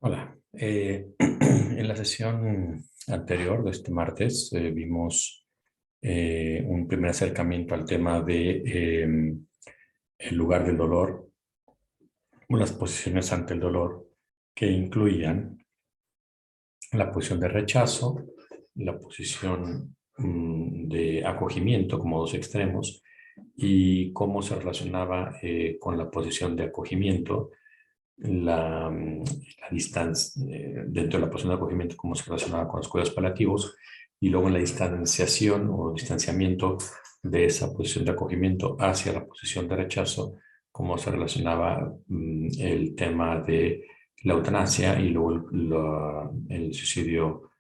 Hola. En la sesión anterior de este martes vimos un primer acercamiento al tema de el lugar del dolor, unas posiciones ante el dolor que incluían la posición de rechazo, la posición de acogimiento como dos extremos y cómo se relacionaba con la posición de acogimiento la distancia, dentro de la posición de acogimiento, cómo se relacionaba con los cuidados paliativos, y luego en la distanciación o distanciamiento de esa posición de acogimiento hacia la posición de rechazo, cómo se relacionaba el tema de la eutanasia y luego el suicidio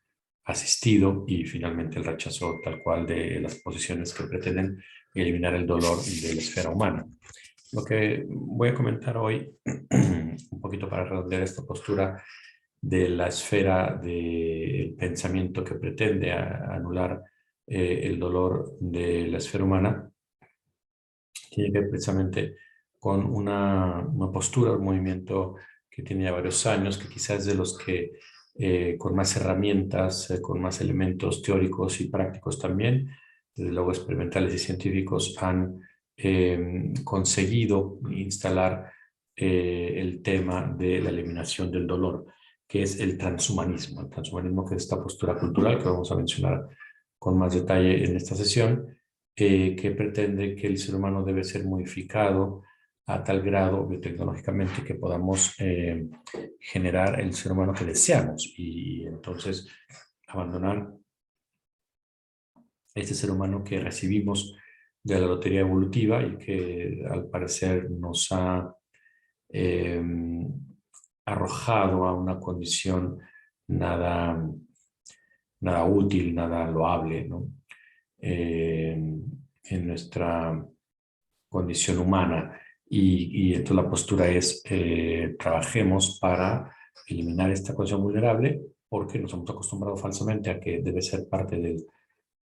asistido y finalmente el rechazo tal cual de las posiciones que pretenden eliminar el dolor de la esfera humana. Lo que voy a comentar hoy, un poquito para redondear esta postura de la esfera del pensamiento que pretende anular el dolor de la esfera humana, tiene que ver precisamente con una postura, un movimiento que tiene ya varios años, que quizás es de los que con más herramientas, con más elementos teóricos y prácticos también, desde luego experimentales y científicos, han conseguido instalar el tema de la eliminación del dolor, que es el transhumanismo. El transhumanismo, que es esta postura cultural que vamos a mencionar con más detalle en esta sesión, que pretende que el ser humano debe ser modificado a tal grado biotecnológicamente que podamos generar el ser humano que deseamos y entonces abandonar este ser humano que recibimos de la lotería evolutiva y que al parecer nos ha eh, arrojado a una condición nada, nada útil, nada loable, ¿no? Eh, en nuestra condición humana. Y entonces la postura es, trabajemos para eliminar esta condición vulnerable porque nos hemos acostumbrado falsamente a que debe ser parte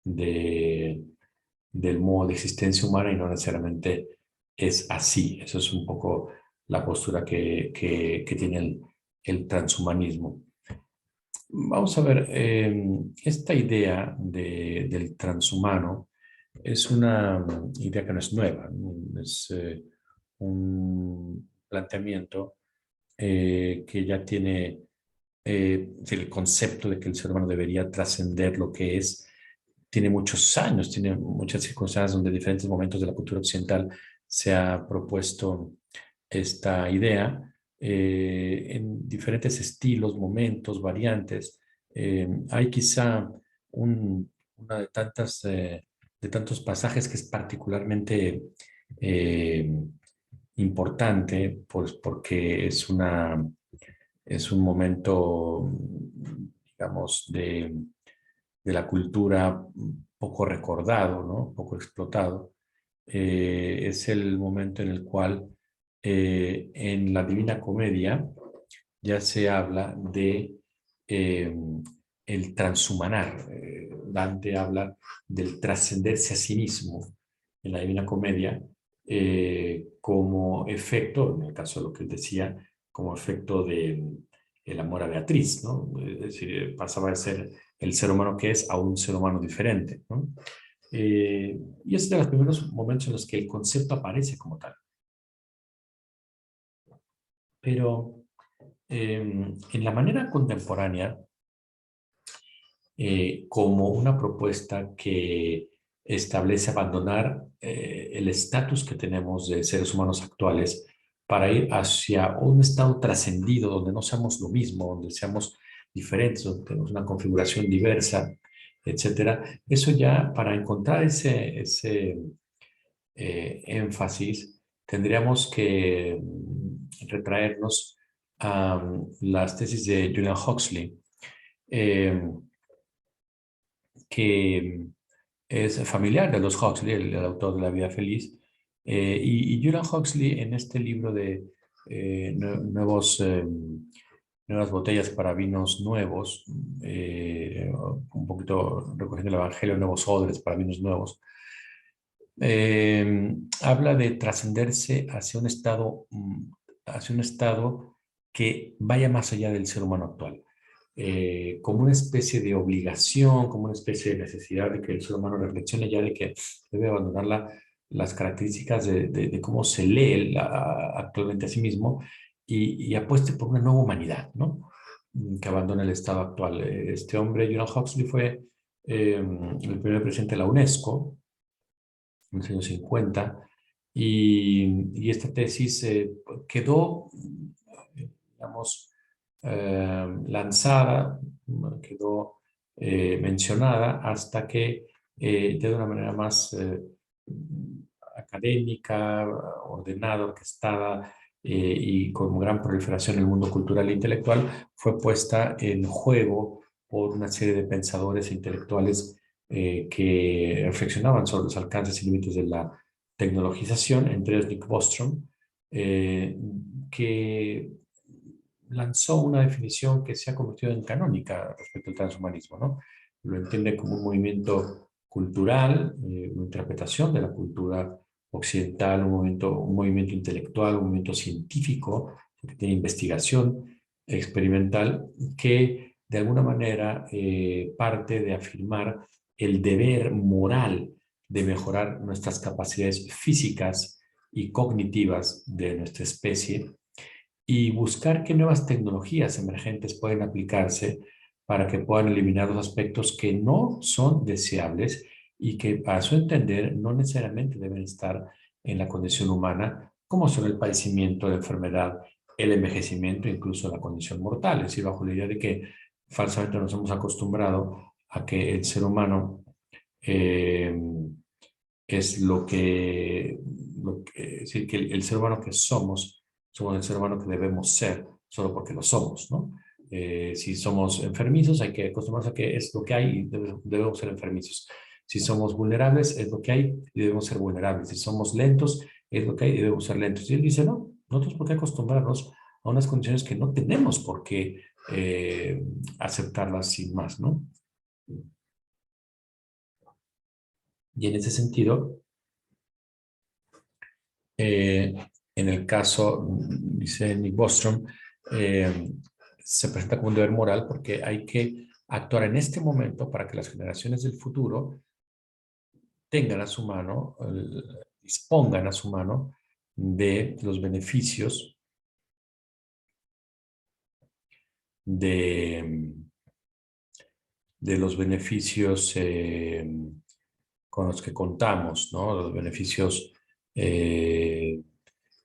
de, del modo de existencia humana y no necesariamente es así. Eso es un poco la postura que tiene el transhumanismo. Vamos a ver, esta idea del transhumano es una idea que no es nueva, ¿no? Es un planteamiento que ya tiene el concepto de que el ser humano debería trascender lo que es, tiene muchos años, tiene muchas circunstancias donde en diferentes momentos de la cultura occidental se ha propuesto esta idea en diferentes estilos, momentos, variantes. Hay quizá una de tantos pasajes que es particularmente eh, importante, pues porque es un momento, digamos, de la cultura poco recordado, ¿no? Poco explotado. Es el momento en el cual en la Divina Comedia ya se habla de eh, el transhumanar. Dante habla del trascenderse a sí mismo en la Divina Comedia como efecto, en el caso de lo que él decía, como efecto de el amor a Beatriz, ¿no? Es decir, pasaba de ser el ser humano que es a un ser humano diferente, ¿no? Y es de los primeros momentos en los que el concepto aparece como tal. Pero en la manera contemporánea, como una propuesta que establece abandonar el estatus que tenemos de seres humanos actuales para ir hacia un estado trascendido, donde no seamos lo mismo, donde seamos diferentes, donde tenemos una configuración diversa, etcétera. Eso ya, para encontrar ese énfasis, tendríamos que retraernos a las tesis de Julian Huxley, eh, que es familiar de los Huxley, el autor de La vida feliz, y Julian Huxley en este libro de nuevos, nuevas botellas para vinos nuevos, un poquito recogiendo el Evangelio, nuevos odres para vinos nuevos, habla de trascenderse hacia un estado que vaya más allá del ser humano actual, como una especie de obligación, como una especie de necesidad de que el ser humano reflexione ya de que debe abandonar las características de cómo se lee actualmente a sí mismo y apueste por una nueva humanidad, ¿no? Que abandone el estado actual. Este hombre, John Huxley, fue el primer presidente de la UNESCO en los años 50 y esta tesis quedó, digamos, lanzada, quedó mencionada hasta que de una manera más académica, ordenada, orquestada y con gran proliferación en el mundo cultural e intelectual, fue puesta en juego por una serie de pensadores e intelectuales que reflexionaban sobre los alcances y límites de la tecnologización, entre ellos Nick Bostrom, eh, que lanzó una definición que se ha convertido en canónica respecto al transhumanismo, ¿no? Lo entiende como un movimiento cultural, una interpretación de la cultura occidental, un movimiento intelectual, un movimiento científico, que tiene investigación experimental, que de alguna manera parte de afirmar el deber moral de mejorar nuestras capacidades físicas y cognitivas de nuestra especie y buscar qué nuevas tecnologías emergentes pueden aplicarse para que puedan eliminar los aspectos que no son deseables y que, a su entender, no necesariamente deben estar en la condición humana, como son el padecimiento, la enfermedad, el envejecimiento, incluso la condición mortal. Es decir, bajo la idea de que falsamente nos hemos acostumbrado a que el ser humano eh, es es decir, que el ser humano que somos el ser humano que debemos ser solo porque lo somos, ¿no? Si somos enfermizos, hay que acostumbrarnos a que es lo que hay y debemos ser enfermizos. Si somos vulnerables, es lo que hay y debemos ser vulnerables. Si somos lentos, es lo que hay y debemos ser lentos. Y él dice, no, no tenemos por qué acostumbrarnos a unas condiciones que no tenemos por qué aceptarlas sin más, ¿no? Y en ese sentido, Eh, en el caso, dice Nick Bostrom, eh, se presenta como un deber moral porque hay que actuar en este momento para que las generaciones del futuro tengan a su mano, dispongan a su mano de los beneficios de, de los beneficios con los que contamos, ¿no? Los beneficios eh,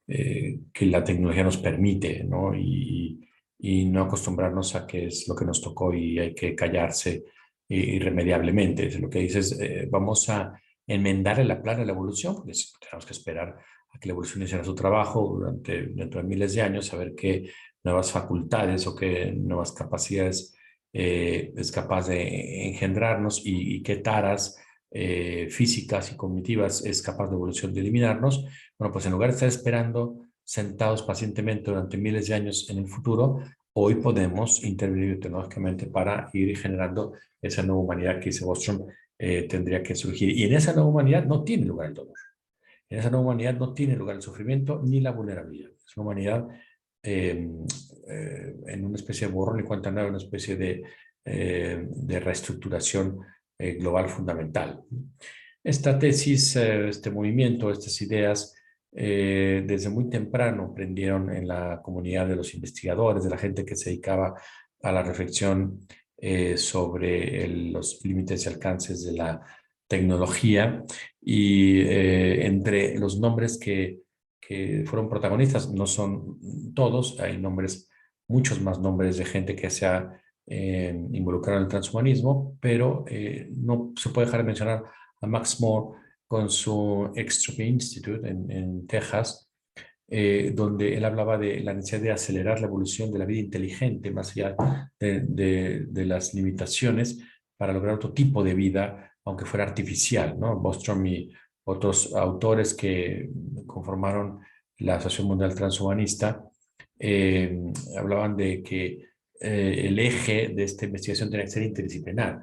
que la tecnología nos permite, ¿no? Y no acostumbrarnos a que es lo que nos tocó y hay que callarse irremediablemente. Es lo que dices, vamos a enmendar la plana de la evolución, porque tenemos que esperar a que la evolución hiciera su trabajo dentro de miles de años, a ver qué nuevas facultades o qué nuevas capacidades es capaz de engendrarnos y qué taras físicas y cognitivas es capaz de evolución de eliminarnos. Bueno, pues en lugar de estar esperando sentados pacientemente durante miles de años en el futuro, hoy podemos intervenir tecnológicamente para ir generando esa nueva humanidad que dice Bostrom tendría que surgir. Y en esa nueva humanidad no tiene lugar el dolor. En esa nueva humanidad no tiene lugar el sufrimiento ni la vulnerabilidad. Es una humanidad en una especie de borrón y cuenta nueva, una especie de reestructuración global fundamental. Esta tesis, este movimiento, estas ideas, desde muy temprano prendieron en la comunidad de los investigadores, de la gente que se dedicaba a la reflexión sobre los límites y alcances de la tecnología y entre los nombres que fueron protagonistas, no son todos, hay nombres, muchos más nombres de gente que se ha involucrado en el transhumanismo, pero no se puede dejar de mencionar a Max More con su Extropy Institute en Texas, donde él hablaba de la necesidad de acelerar la evolución de la vida inteligente, más allá de las limitaciones, para lograr otro tipo de vida, aunque fuera artificial, ¿no? Bostrom y otros autores que conformaron la Asociación Mundial Transhumanista eh, hablaban de que el eje de esta investigación tenía que ser interdisciplinar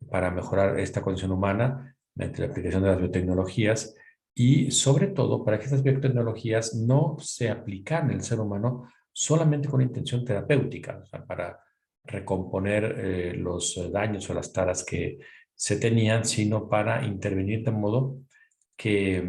para mejorar esta condición humana mediante la aplicación de las biotecnologías y sobre todo para que estas biotecnologías no se aplicaran en el ser humano solamente con intención terapéutica, o sea, para recomponer los daños o las taras que se tenían, sino para intervenir de modo que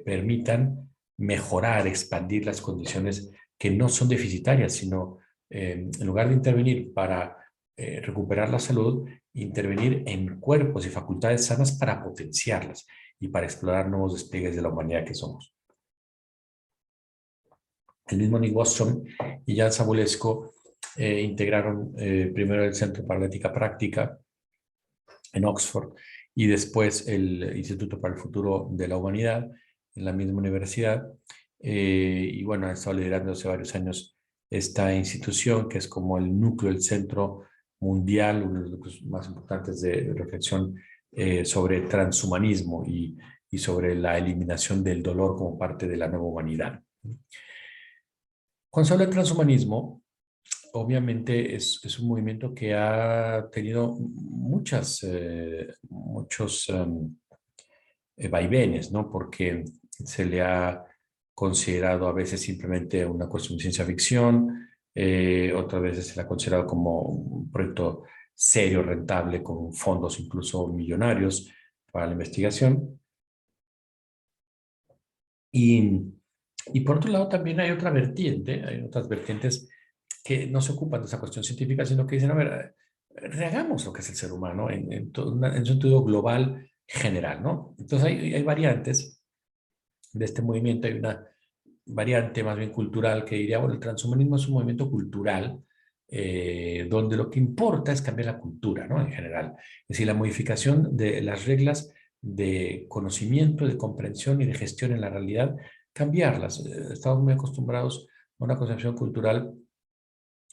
permitan mejorar, expandir las condiciones que no son deficitarias, sino en lugar de intervenir para recuperar la salud, intervenir en cuerpos y facultades sanas para potenciarlas y para explorar nuevos despliegues de la humanidad que somos. El mismo Nick Bostrom y Jan Sabulesco integraron primero el Centro para la Ética Práctica en Oxford y después el Instituto para el Futuro de la Humanidad en la misma universidad. Y bueno, ha estado liderando hace varios años esta institución que es como el núcleo, el centro mundial, uno de los grupos más importantes de reflexión sobre transhumanismo y sobre la eliminación del dolor como parte de la nueva humanidad. Cuando se habla de transhumanismo, obviamente es un movimiento que ha tenido muchos vaivenes, ¿no? Porque se le ha considerado a veces simplemente una cuestión de ciencia ficción, otras veces se le ha considerado como un proyecto serio, rentable, con fondos incluso millonarios para la investigación. Y, y por otro lado también hay otra vertiente, hay otras vertientes que no se ocupan de esa cuestión científica, sino que dicen, a ver, rehagamos lo que es el ser humano en un sentido global general, ¿no? Entonces hay variantes de este movimiento, hay una variante más bien cultural que diría, bueno, el transhumanismo es un movimiento cultural donde lo que importa es cambiar la cultura, ¿no? En general. Es decir, la modificación de las reglas de conocimiento, de comprensión y de gestión en la realidad, cambiarlas. Estamos muy acostumbrados a una concepción cultural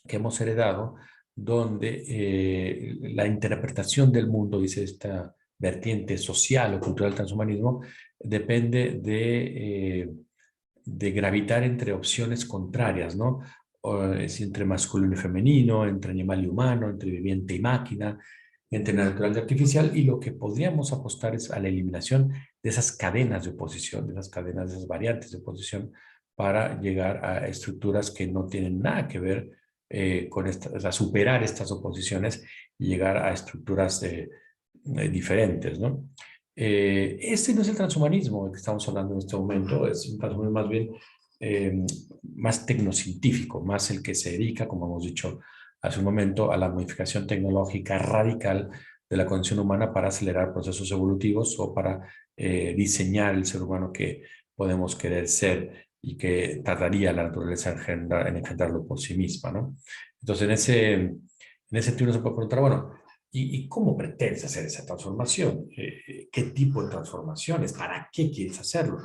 que hemos heredado, donde la interpretación del mundo, dice esta vertiente social o cultural del transhumanismo, depende de gravitar entre opciones contrarias, ¿no? Es entre masculino y femenino, entre animal y humano, entre viviente y máquina, entre natural y artificial, y lo que podríamos apostar es a la eliminación de esas cadenas de oposición, de esas cadenas, de esas variantes de oposición, para llegar a estructuras que no tienen nada que ver con a superar estas oposiciones y llegar a estructuras diferentes, ¿no? Este no es el transhumanismo del que estamos hablando en este momento, es un transhumanismo más bien más tecnocientífico, más el que se dedica, como hemos dicho hace un momento, a la modificación tecnológica radical de la condición humana para acelerar procesos evolutivos o para diseñar el ser humano que podemos querer ser y que tardaría la naturaleza en engendrarlo por sí misma, ¿no? Entonces, en ese sentido se puede preguntar, bueno, ¿y cómo pretendes hacer esa transformación? ¿Qué tipo de transformaciones? ¿Para qué quieres hacerlo?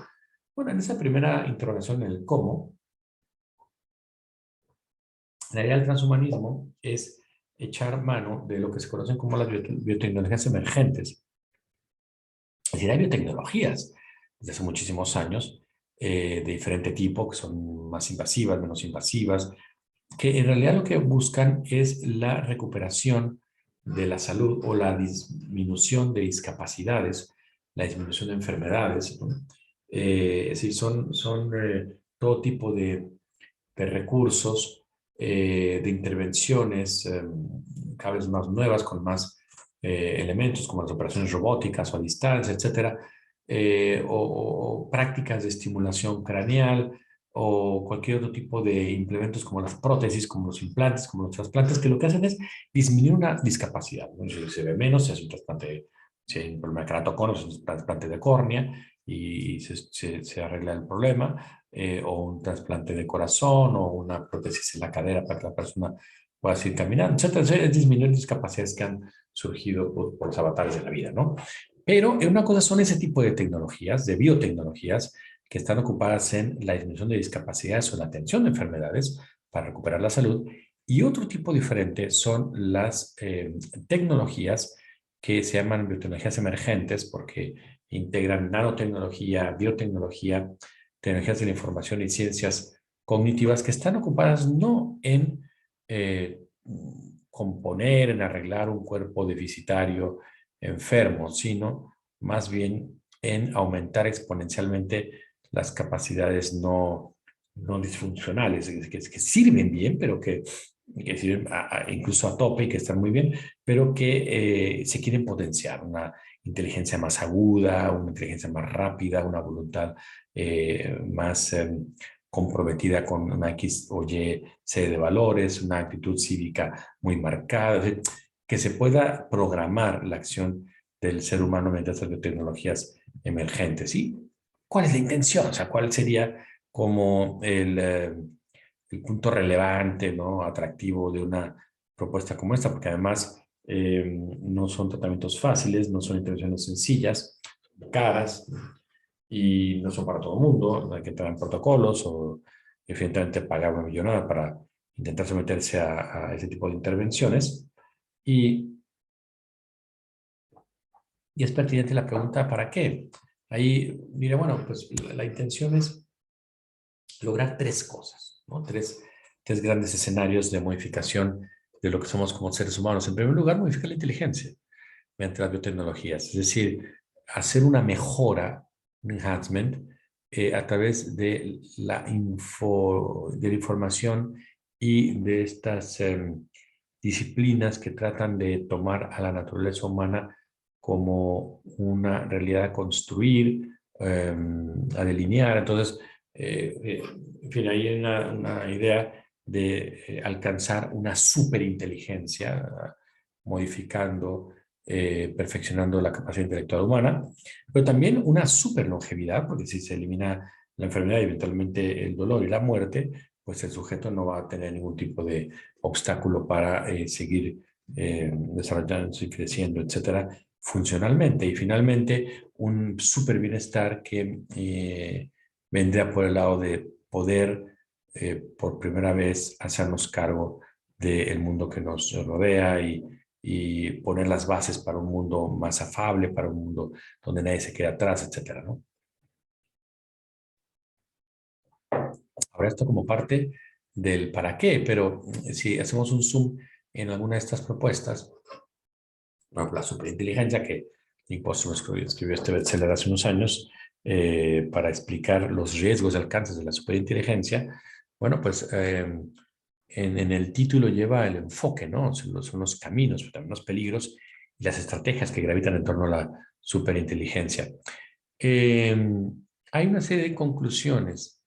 Bueno, en esa primera interrogación, en el cómo, la idea del transhumanismo es echar mano de lo que se conocen como las biotecnologías emergentes. Es decir, hay biotecnologías desde hace muchísimos años de diferente tipo, que son más invasivas, menos invasivas, que en realidad lo que buscan es la recuperación de la salud o la disminución de discapacidades, la disminución de enfermedades, ¿no? Es decir, son todo tipo de recursos, de intervenciones cada vez más nuevas, con más elementos como las operaciones robóticas o a distancia, etcétera, o prácticas de estimulación craneal, o cualquier otro tipo de implementos como las prótesis, como los implantes, como los trasplantes, que lo que hacen es disminuir una discapacidad, ¿no? Si se ve menos, se hace un trasplante, si hay un problema de keratoconus, se hace un trasplante de córnea y se arregla el problema, o un trasplante de corazón, o una prótesis en la cadera para que la persona pueda seguir caminando, etcétera. Es disminuir discapacidades que han surgido por los avatares de la vida, ¿no? Pero una cosa son ese tipo de tecnologías, de biotecnologías, que están ocupadas en la disminución de discapacidades o la atención de enfermedades para recuperar la salud. Y otro tipo diferente son las tecnologías que se llaman biotecnologías emergentes porque integran nanotecnología, biotecnología, tecnologías de la información y ciencias cognitivas que están ocupadas no en eh, componer, en arreglar un cuerpo deficitario, enfermo, sino más bien en aumentar exponencialmente las capacidades no no disfuncionales, que sirven bien, pero que sirven incluso a tope y que están muy bien, pero que se quieren potenciar. Una inteligencia más aguda, una inteligencia más rápida, una voluntad más comprometida con una X o Y serie de valores, una actitud cívica muy marcada, es decir, que se pueda programar la acción del ser humano mediante estas biotecnologías emergentes. ¿Y cuál es la intención? O sea, ¿cuál sería como el punto relevante, ¿no? Atractivo de una propuesta como esta? Porque además no son tratamientos fáciles, no son intervenciones sencillas, caras y no son para todo el mundo. Hay que entrar en protocolos o evidentemente pagar una millonada para intentar someterse a ese tipo de intervenciones. Y, y es pertinente la pregunta, ¿para qué? Ahí, mire, bueno, pues la intención es lograr tres cosas, ¿no? Tres grandes escenarios de modificación de lo que somos como seres humanos. En primer lugar, modificar la inteligencia mediante las biotecnologías, es decir, hacer una mejora, un enhancement, a través de de la información y de estas disciplinas que tratan de tomar a la naturaleza humana como una realidad a construir, a delinear. Entonces, en fin, ahí hay una idea de alcanzar una superinteligencia, modificando, perfeccionando la capacidad intelectual humana, pero también una superlongevidad, porque si se elimina la enfermedad y eventualmente el dolor y la muerte, pues el sujeto no va a tener ningún tipo de obstáculo para seguir desarrollándose y creciendo, etcétera, funcionalmente. Y finalmente, un super bienestar que vendría por el lado de poder por primera vez hacernos cargo del mundo que nos rodea y poner las bases para un mundo más afable, para un mundo donde nadie se quede atrás, etcétera, ¿no? Ahora esto como parte del para qué, pero si hacemos un zoom en alguna de estas propuestas, por ejemplo, la superinteligencia que Nick Bostrom escribió este bestseller hace unos años para explicar los riesgos y alcances de la superinteligencia, bueno, pues en el título lleva el enfoque, ¿no? Son los caminos, pero también los peligros y las estrategias que gravitan en torno a la superinteligencia. Eh, Hay una serie de conclusiones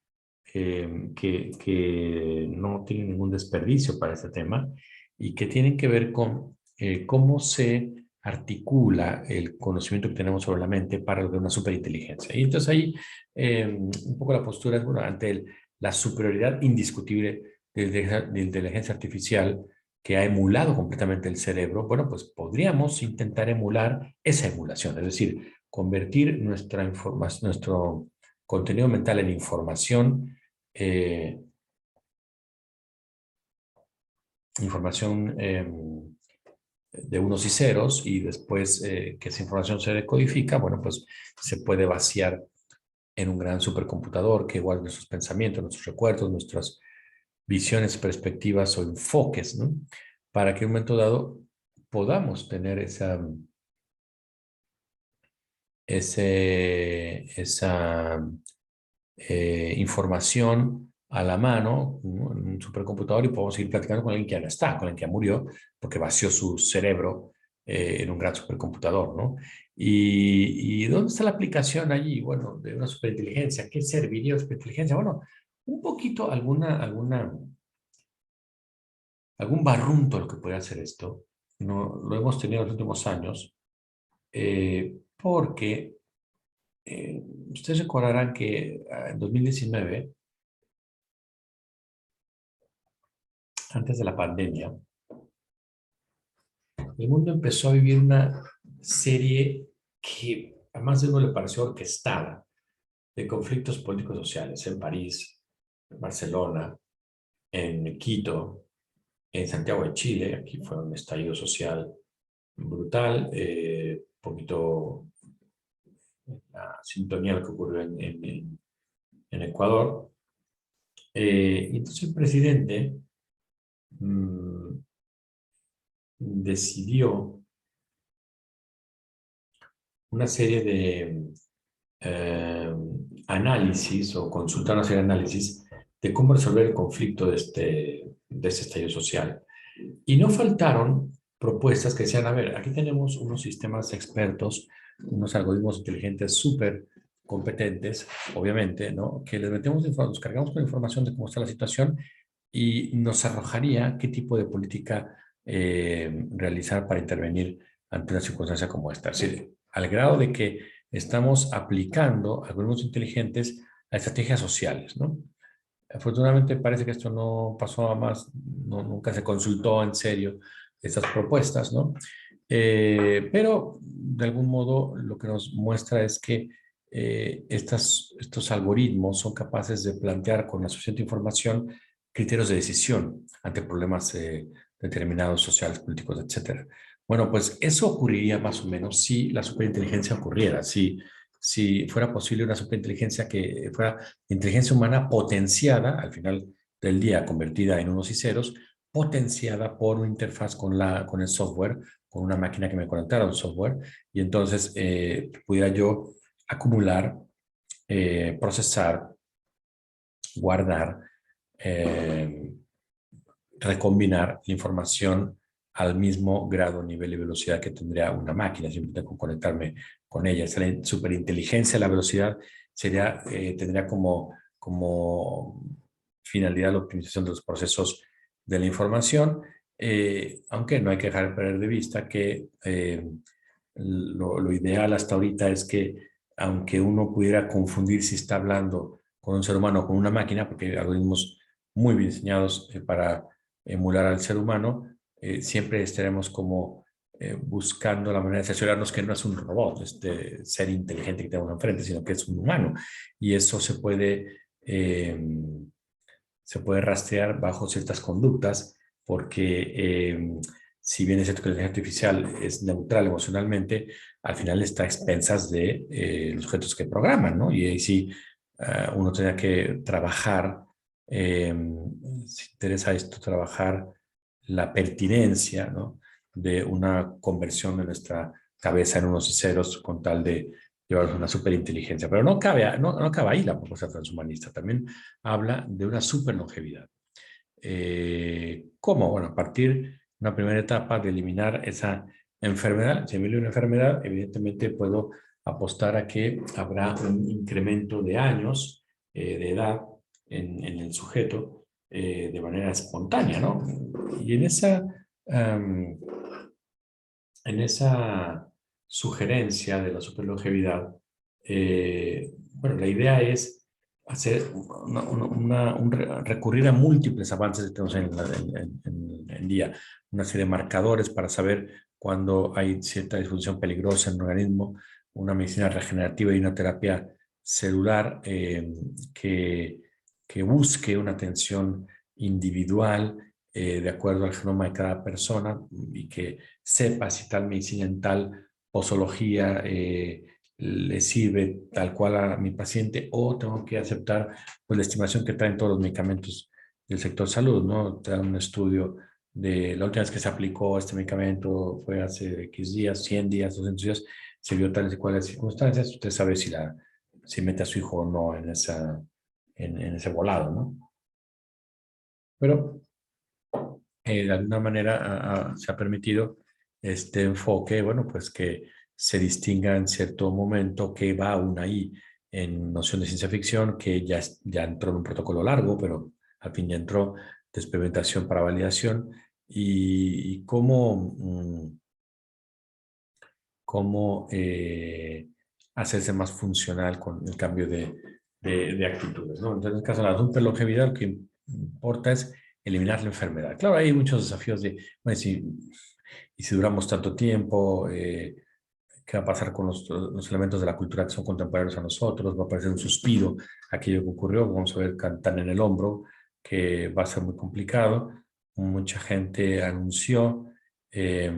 que no tienen ningún desperdicio para este tema y que tienen que ver con cómo se articula el conocimiento que tenemos sobre la mente para lograr una superinteligencia. Y entonces ahí un poco la postura es, bueno, ante la superioridad indiscutible de inteligencia artificial que ha emulado completamente el cerebro, bueno, pues podríamos intentar emular esa emulación, es decir, convertir nuestro contenido mental en información, eh, información de unos y ceros, y después que esa información se decodifica, bueno, pues se puede vaciar en un gran supercomputador que guarda nuestros pensamientos, nuestros recuerdos, nuestras visiones, perspectivas o enfoques, ¿no? Para que en un momento dado podamos tener esa información a la mano, ¿no? En un supercomputador, y podemos seguir platicando con alguien que ya no está, con alguien que ya murió, porque vació su cerebro en un gran supercomputador, ¿no? ¿Y dónde está la aplicación allí? Bueno, de una superinteligencia. ¿Qué serviría la superinteligencia? Bueno, un poquito algún barrunto de lo que puede hacer esto. No, lo hemos tenido en los últimos años, porque ustedes recordarán que en 2019, antes de la pandemia, el mundo empezó a vivir una serie que a más de uno le pareció orquestada de conflictos políticos sociales en París, en Barcelona, en Quito, en Santiago de Chile. Aquí fue un estallido social brutal, poquito la sintonía de lo que ocurrió en Ecuador. Y entonces el presidente mmm, decidió una serie de análisis o consultar una serie de análisis de cómo resolver el conflicto de este estallido social. Y no faltaron propuestas que decían, a ver, aquí tenemos unos sistemas expertos, unos algoritmos inteligentes súper competentes, obviamente, ¿no? Que les metemos, nos cargamos con información de cómo está la situación y nos arrojaría qué tipo de política realizar para intervenir ante una circunstancia como esta. Es decir, al grado de que estamos aplicando algoritmos inteligentes a estrategias sociales, ¿no? Afortunadamente parece que esto no pasó a más, no, nunca se consultó en serio estas propuestas, ¿no? Pero de algún modo lo que nos muestra es que estos algoritmos son capaces de plantear con la suficiente información criterios de decisión ante problemas determinados, sociales, políticos, etcétera. Bueno, pues eso ocurriría más o menos si la superinteligencia ocurriera, si fuera posible una superinteligencia que fuera inteligencia humana potenciada, al final del día convertida en unos y ceros, potenciada por una interfaz con el software, con una máquina que me conectara a un software, y entonces pudiera yo acumular, procesar, guardar, eh, recombinar la información al mismo grado, nivel y velocidad que tendría una máquina. Siempre tengo que conectarme con ella. Esa superinteligencia, la velocidad sería, tendría como finalidad la optimización de los procesos de la información, aunque no hay que dejar de perder de vista que lo ideal hasta ahorita es que, aunque uno pudiera confundir si está hablando con un ser humano o con una máquina, porque hay algoritmos muy bien diseñados para emular al ser humano, siempre estaremos como buscando la manera de cerciorarnos que no es un robot, este ser inteligente que tenemos enfrente, sino que es un humano. Y eso se puede rastrear bajo ciertas conductas, porque si bien es cierto que la inteligencia artificial es neutral emocionalmente, al final está a expensas de los objetos que programan, ¿no? Y ahí sí uno tendría que trabajar, si interesa esto, trabajar la pertinencia, ¿no? De una conversión de nuestra cabeza en unos y ceros con tal de llevar una superinteligencia. Pero no acaba ahí la propuesta transhumanista. También habla de una superlongevidad. ¿Cómo? Bueno, a partir de una primera etapa de eliminar esa enfermedad. Si elimino una enfermedad, evidentemente puedo apostar a que habrá un incremento de años de edad en el sujeto de manera espontánea, ¿no? Y en esa sugerencia de la superlongevidad, bueno, la idea es hacer recurrir a múltiples avances que tenemos en el día, una serie de marcadores para saber cuando hay cierta disfunción peligrosa en un organismo, una medicina regenerativa y una terapia celular que busque una atención individual de acuerdo al genoma de cada persona y que sepa si tal medicina en tal posología le sirve tal cual a mi paciente o tengo que aceptar pues, la estimación que traen todos los medicamentos del sector salud, ¿no? Te dan un estudio de la última vez que se aplicó este medicamento fue hace X días, 100 días, 200 días, se vio tales y cuales circunstancias, usted sabe si mete a su hijo o no en ese volado, ¿no? Pero de alguna manera se ha permitido este enfoque, bueno, pues que se distinga en cierto momento que va aún ahí en noción de ciencia ficción, que ya entró en un protocolo largo, pero al fin ya entró de experimentación para validación, y cómo hacerse más funcional con el cambio de actitudes, ¿no? Entonces, en el caso de la superlongevidad, lo que importa es eliminar la enfermedad. Claro, hay muchos desafíos de, bueno, y si duramos tanto tiempo, ¿qué va a pasar con los elementos de la cultura que son contemporáneos a nosotros? Va a aparecer un suspiro, aquello que ocurrió, vamos a ver cantan en el hombro, que va a ser muy complicado. Mucha gente anunció eh,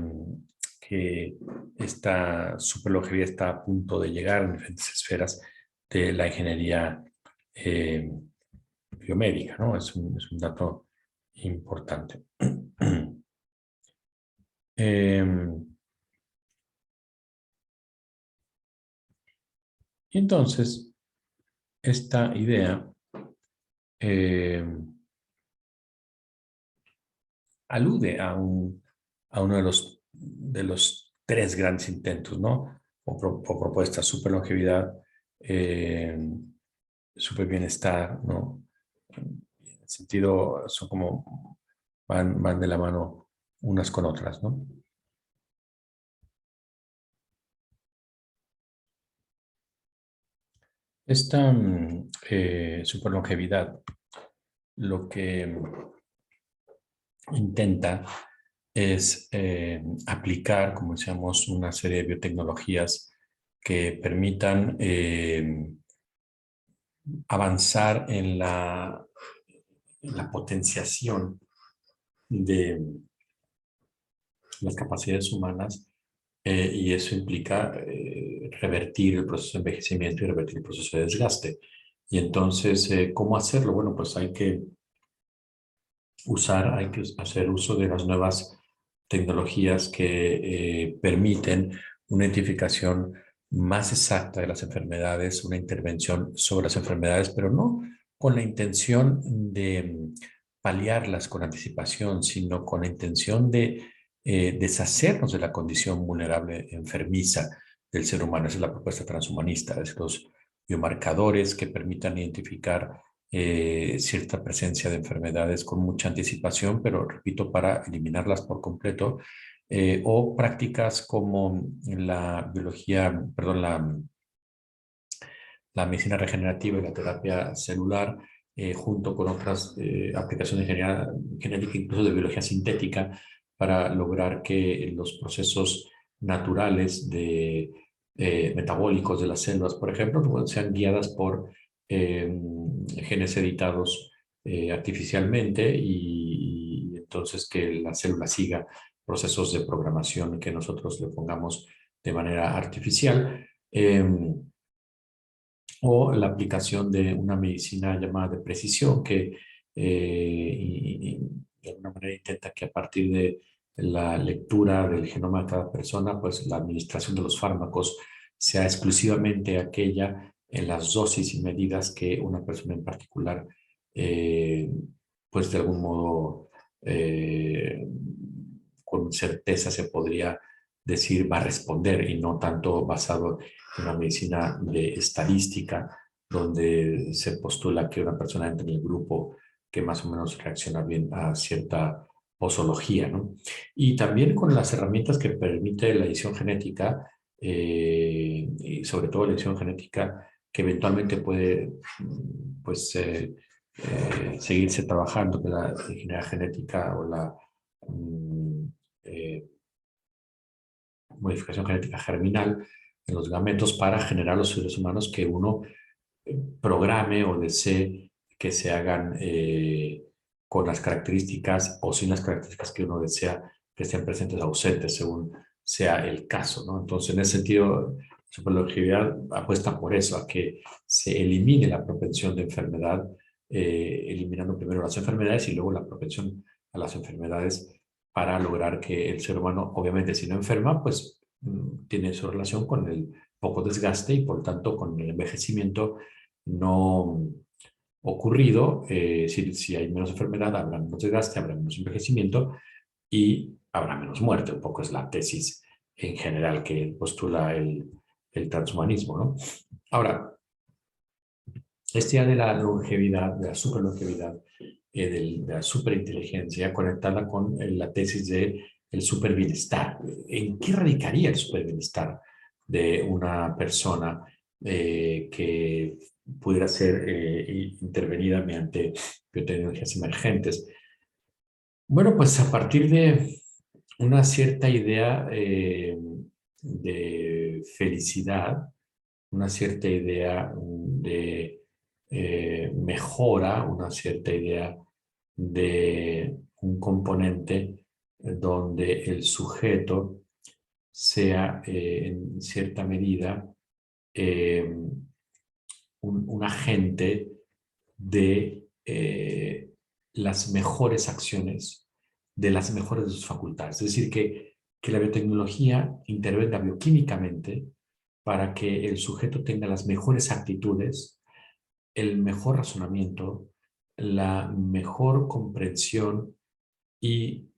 que esta superlongevidad está a punto de llegar en diferentes esferas de la ingeniería eh, biomédica, ¿no? Es un dato importante. Y entonces, esta idea eh, alude a uno de los tres grandes intentos, ¿no? O propuestas: superlongevidad, eh, superbienestar, ¿no? En el sentido, son como, van de la mano unas con otras, ¿no? Esta superlongevidad lo que intenta es aplicar, como decíamos, una serie de biotecnologías que permitan avanzar en la potenciación de las capacidades humanas, y eso implica revertir el proceso de envejecimiento y revertir el proceso de desgaste. Y entonces, ¿cómo hacerlo? Bueno, pues hay que hacer uso de las nuevas tecnologías que permiten una identificación más exacta de las enfermedades, una intervención sobre las enfermedades, pero no con la intención de paliarlas con anticipación, sino con la intención de deshacernos de la condición vulnerable enfermiza del ser humano. Esa es la propuesta transhumanista, de los biomarcadores que permitan identificar cierta presencia de enfermedades con mucha anticipación, pero repito, para eliminarlas por completo, o prácticas como la biología, perdón, la medicina regenerativa y la terapia celular, junto con otras aplicaciones de genética, incluso de biología sintética, para lograr que los procesos naturales metabólicos de las células, por ejemplo, sean guiadas por genes editados artificialmente, y entonces que la célula siga procesos de programación que nosotros le pongamos de manera artificial. O la aplicación de una medicina llamada de precisión que de alguna manera intenta que a partir de la lectura del genoma de cada persona, pues la administración de los fármacos sea exclusivamente aquella en las dosis y medidas que una persona en particular, eh, pues de algún modo, con certeza se podría decir va a responder, y no tanto basado una medicina de estadística, donde se postula que una persona entra en el grupo que más o menos reacciona bien a cierta posología, ¿no? Y también con las herramientas que permite la edición genética, y sobre todo la edición genética que eventualmente puede, pues, seguirse trabajando, que la ingeniería genética o la mm, eh, modificación genética germinal en los gametos para generar los seres humanos que uno programe o desee que se hagan con las características o sin las características que uno desea que estén presentes o ausentes, según sea el caso, ¿no? Entonces, en ese sentido, la superlongevidad apuesta por eso, a que se elimine la propensión de enfermedad, eliminando primero las enfermedades y luego la propensión a las enfermedades, para lograr que el ser humano, obviamente, si no enferma, pues tiene su relación con el poco desgaste y por tanto con el envejecimiento no ocurrido. Si hay menos enfermedad, habrá menos desgaste, habrá menos envejecimiento y habrá menos muerte. Un poco es la tesis en general que postula el transhumanismo, ¿no? Ahora, este idea de la longevidad, de la superlongevidad, de la superinteligencia, conectada con la tesis de el superbienestar. ¿En qué radicaría el superbienestar de una persona que pudiera ser intervenida mediante biotecnologías emergentes? Bueno, pues a partir de una cierta idea de felicidad, una cierta idea de mejora, una cierta idea de un componente donde el sujeto sea en cierta medida eh, un agente de las mejores acciones, de las mejores de sus facultades. Es decir, que la biotecnología intervenga bioquímicamente para que el sujeto tenga las mejores actitudes, el mejor razonamiento, la mejor comprensión y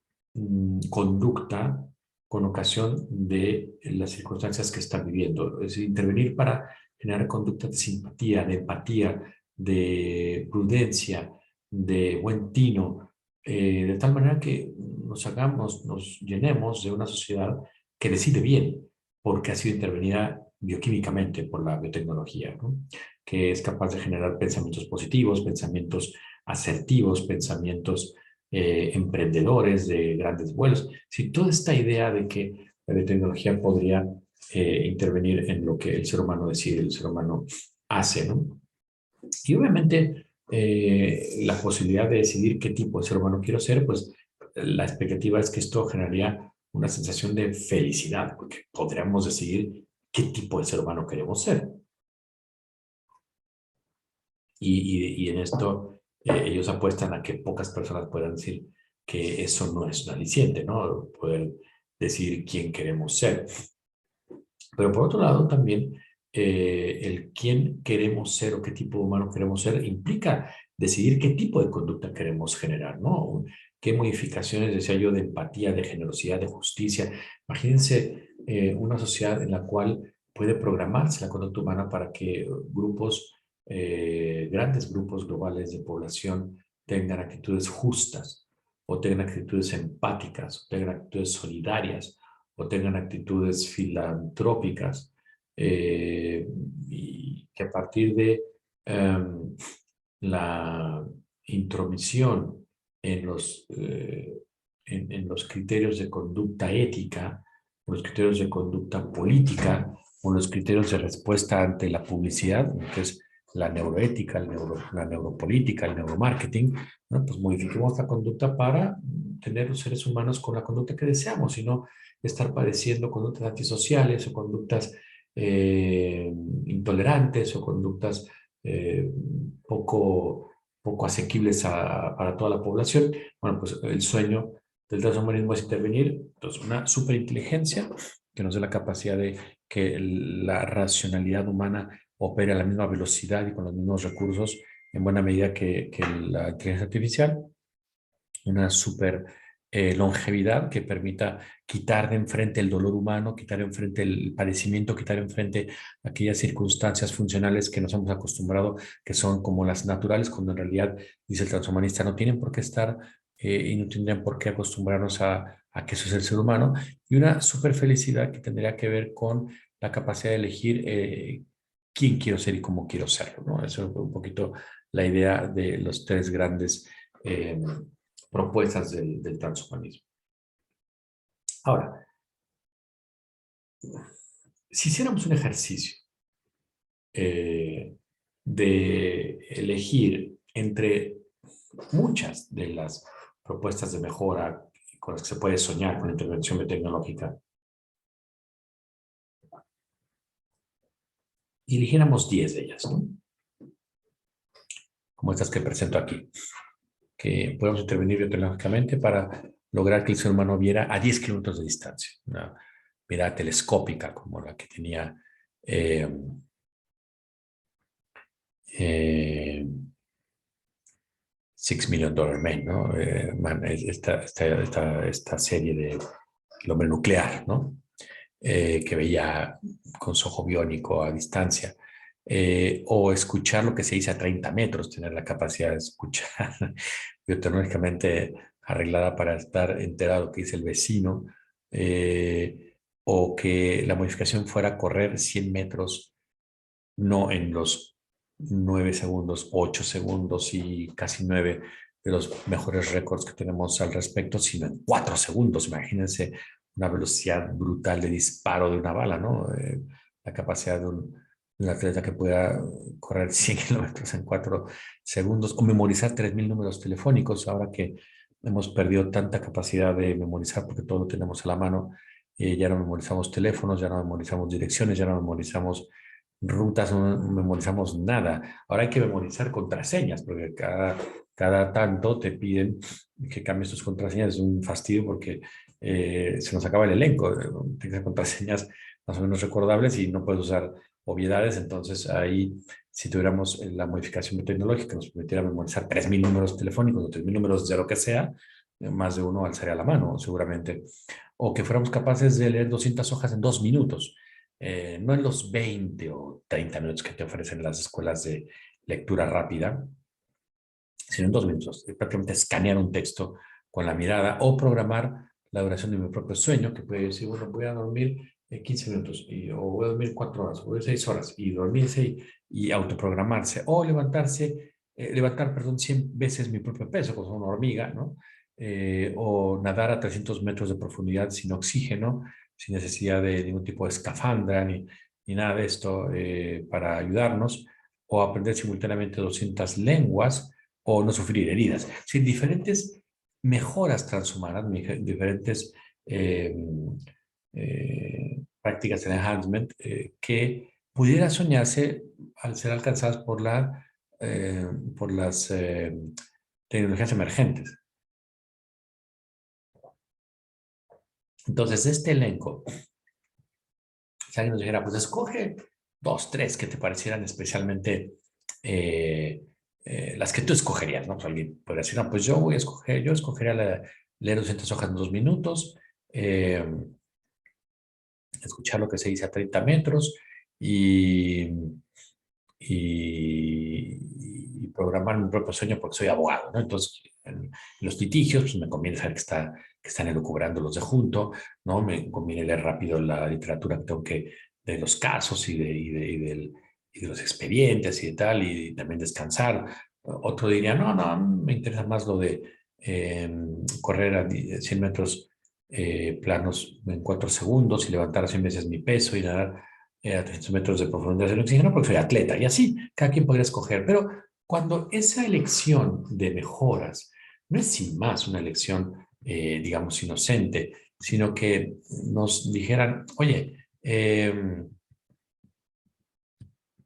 conducta con ocasión de las circunstancias que están viviendo. Es decir, intervenir para generar conductas de simpatía, de empatía, de prudencia, de buen tino, de tal manera que nos llenemos de una sociedad que decide bien, porque ha sido intervenida bioquímicamente por la biotecnología, ¿no? Que es capaz de generar pensamientos positivos, pensamientos asertivos, pensamientos emprendedores de grandes vuelos. Si toda esta idea de que la biotecnología podría intervenir en lo que el ser humano decide, el ser humano hace, ¿no? Y obviamente la posibilidad de decidir qué tipo de ser humano quiero ser, pues la expectativa es que esto generaría una sensación de felicidad, porque podríamos decidir qué tipo de ser humano queremos ser. Y en esto ellos apuestan a que pocas personas puedan decir que eso no es un aliciente, ¿no? Poder decir quién queremos ser. Pero por otro lado, también el quién queremos ser o qué tipo de humano queremos ser implica decidir qué tipo de conducta queremos generar, ¿no? Qué modificaciones, decía yo, de empatía, de generosidad, de justicia. Imagínense una sociedad en la cual puede programarse la conducta humana para que grupos, grandes grupos globales de población tengan actitudes justas, o tengan actitudes empáticas, o tengan actitudes solidarias, o tengan actitudes filantrópicas, y que a partir de la intromisión en en los criterios de conducta ética, o los criterios de conducta política, o los criterios de respuesta ante la publicidad, que es la neuroética, la neuropolítica, el neuromarketing, ¿no? Pues modifiquemos la conducta para tener los seres humanos con la conducta que deseamos, y no estar padeciendo conductas antisociales o conductas intolerantes o conductas eh, poco asequibles para toda la población. Bueno, pues el sueño del transhumanismo es intervenir, entonces, una superinteligencia que nos dé la capacidad de que la racionalidad humana opere a la misma velocidad y con los mismos recursos en buena medida que la inteligencia artificial, una super longevidad que permita quitar de enfrente el dolor humano, quitar de enfrente el padecimiento, quitar de enfrente aquellas circunstancias funcionales que nos hemos acostumbrado, que son como las naturales, cuando en realidad, dice el transhumanista, no tienen por qué estar y no tendrían por qué acostumbrarnos a que eso es el ser humano, y una super felicidad que tendría que ver con la capacidad de elegir quién quiero ser y cómo quiero serlo, ¿no? Eso es un poquito la idea de los tres grandes propuestas del transhumanismo. Ahora, si hiciéramos un ejercicio de elegir entre muchas de las propuestas de mejora con las que se puede soñar con la intervención tecnológica, y eligiéramos 10 de ellas, ¿no? Como estas que presento aquí, que podemos intervenir biotecnológicamente para lograr que el ser humano viera a 10 kilómetros de distancia, una mirada telescópica como la que tenía eh, eh, Six Million Dollar Man, ¿no? Esta serie de El hombre nuclear, ¿no? Que veía con su ojo biónico a distancia. O escuchar lo que se dice a 30 metros, tener la capacidad de escuchar biotecnológicamente arreglada para estar enterado de lo que dice el vecino, o que la modificación fuera a correr 100 metros, no en los 9 segundos, 8 segundos y casi 9 de los mejores récords que tenemos al respecto, sino en 4 segundos. Imagínense una velocidad brutal de disparo de una bala, ¿no? La capacidad de un atleta que pueda correr 100 kilómetros en 4 segundos, o memorizar 3.000 números telefónicos, ahora que hemos perdido tanta capacidad de memorizar porque todo lo tenemos a la mano. Ya no memorizamos teléfonos, ya no memorizamos direcciones, ya no memorizamos rutas, no memorizamos nada. Ahora hay que memorizar contraseñas, porque cada tanto te piden que cambies tus contraseñas. Es un fastidio porque se nos acaba el elenco. Tienes contraseñas más o menos recordables y no puedes usar obviedades, entonces ahí si tuviéramos la modificación tecnológica que nos permitiera memorizar 3.000 números telefónicos o 3.000 números de lo que sea, más de uno alzaría la mano, seguramente. O que fuéramos capaces de leer 200 hojas en 2 minutos, no en los 20 o 30 minutos que te ofrecen las escuelas de lectura rápida, sino en 2 minutos. Prácticamente escanear un texto con la mirada o programar la duración de mi propio sueño, que puede decir, bueno, voy a dormir 15 minutos, o voy a dormir 4 horas, o 6 horas, y dormirse y autoprogramarse, o levantar, perdón, 100 veces mi propio peso, como una hormiga, ¿no? O nadar a 300 metros de profundidad sin oxígeno, sin necesidad de ningún tipo de escafandra ni nada de esto para ayudarnos, o aprender simultáneamente 200 lenguas, o no sufrir heridas. Sin diferentes mejoras transhumanas, diferentes eh, prácticas de enhancement que pudiera soñarse al ser alcanzadas por las tecnologías emergentes. Entonces, de este elenco, si alguien nos dijera, pues escoge 2, 3 que te parecieran especialmente las que tú escogerías, ¿no? Pues alguien podría decir, no, pues yo escogería leer 200 hojas en 2 minutos, eh, escuchar lo que se dice a 30 metros y, y programar mi propio sueño porque soy abogado, ¿no? Entonces, en los litigios, pues me conviene saber que están elucubrando los de junto, ¿no? Me conviene leer rápido la literatura que tengo de los casos y de los expedientes y de tal, y también descansar. Otro diría, no, me interesa más lo de correr a 100 metros planos en 4 segundos y levantar 100 veces mi peso y nadar a 300 metros de profundidad del oxígeno porque soy atleta. Y así, cada quien podría escoger. Pero cuando esa elección de mejoras no es sin más una elección, digamos, inocente, sino que nos dijeran, oye,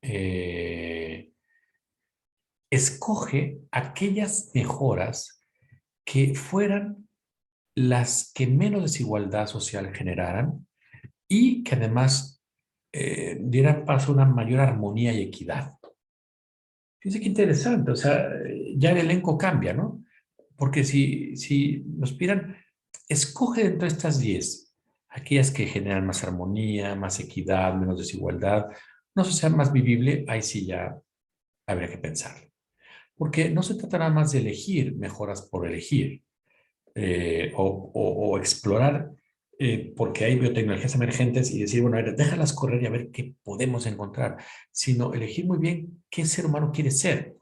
eh, escoge aquellas mejoras que fueran las que menos desigualdad social generaran y que además dieran paso a una mayor armonía y equidad. Fíjense qué interesante, o sea, ya el elenco cambia, ¿no? Porque si nos pidieran, escoge dentro de estas 10 aquellas que generan más armonía, más equidad, menos desigualdad, una sociedad más vivible, ahí sí ya habría que pensar. Porque no se trata nada más de elegir mejoras por elegir, o explorar, porque hay biotecnologías emergentes y decir, bueno, a ver, déjalas correr y a ver qué podemos encontrar, sino elegir muy bien qué ser humano quiere ser.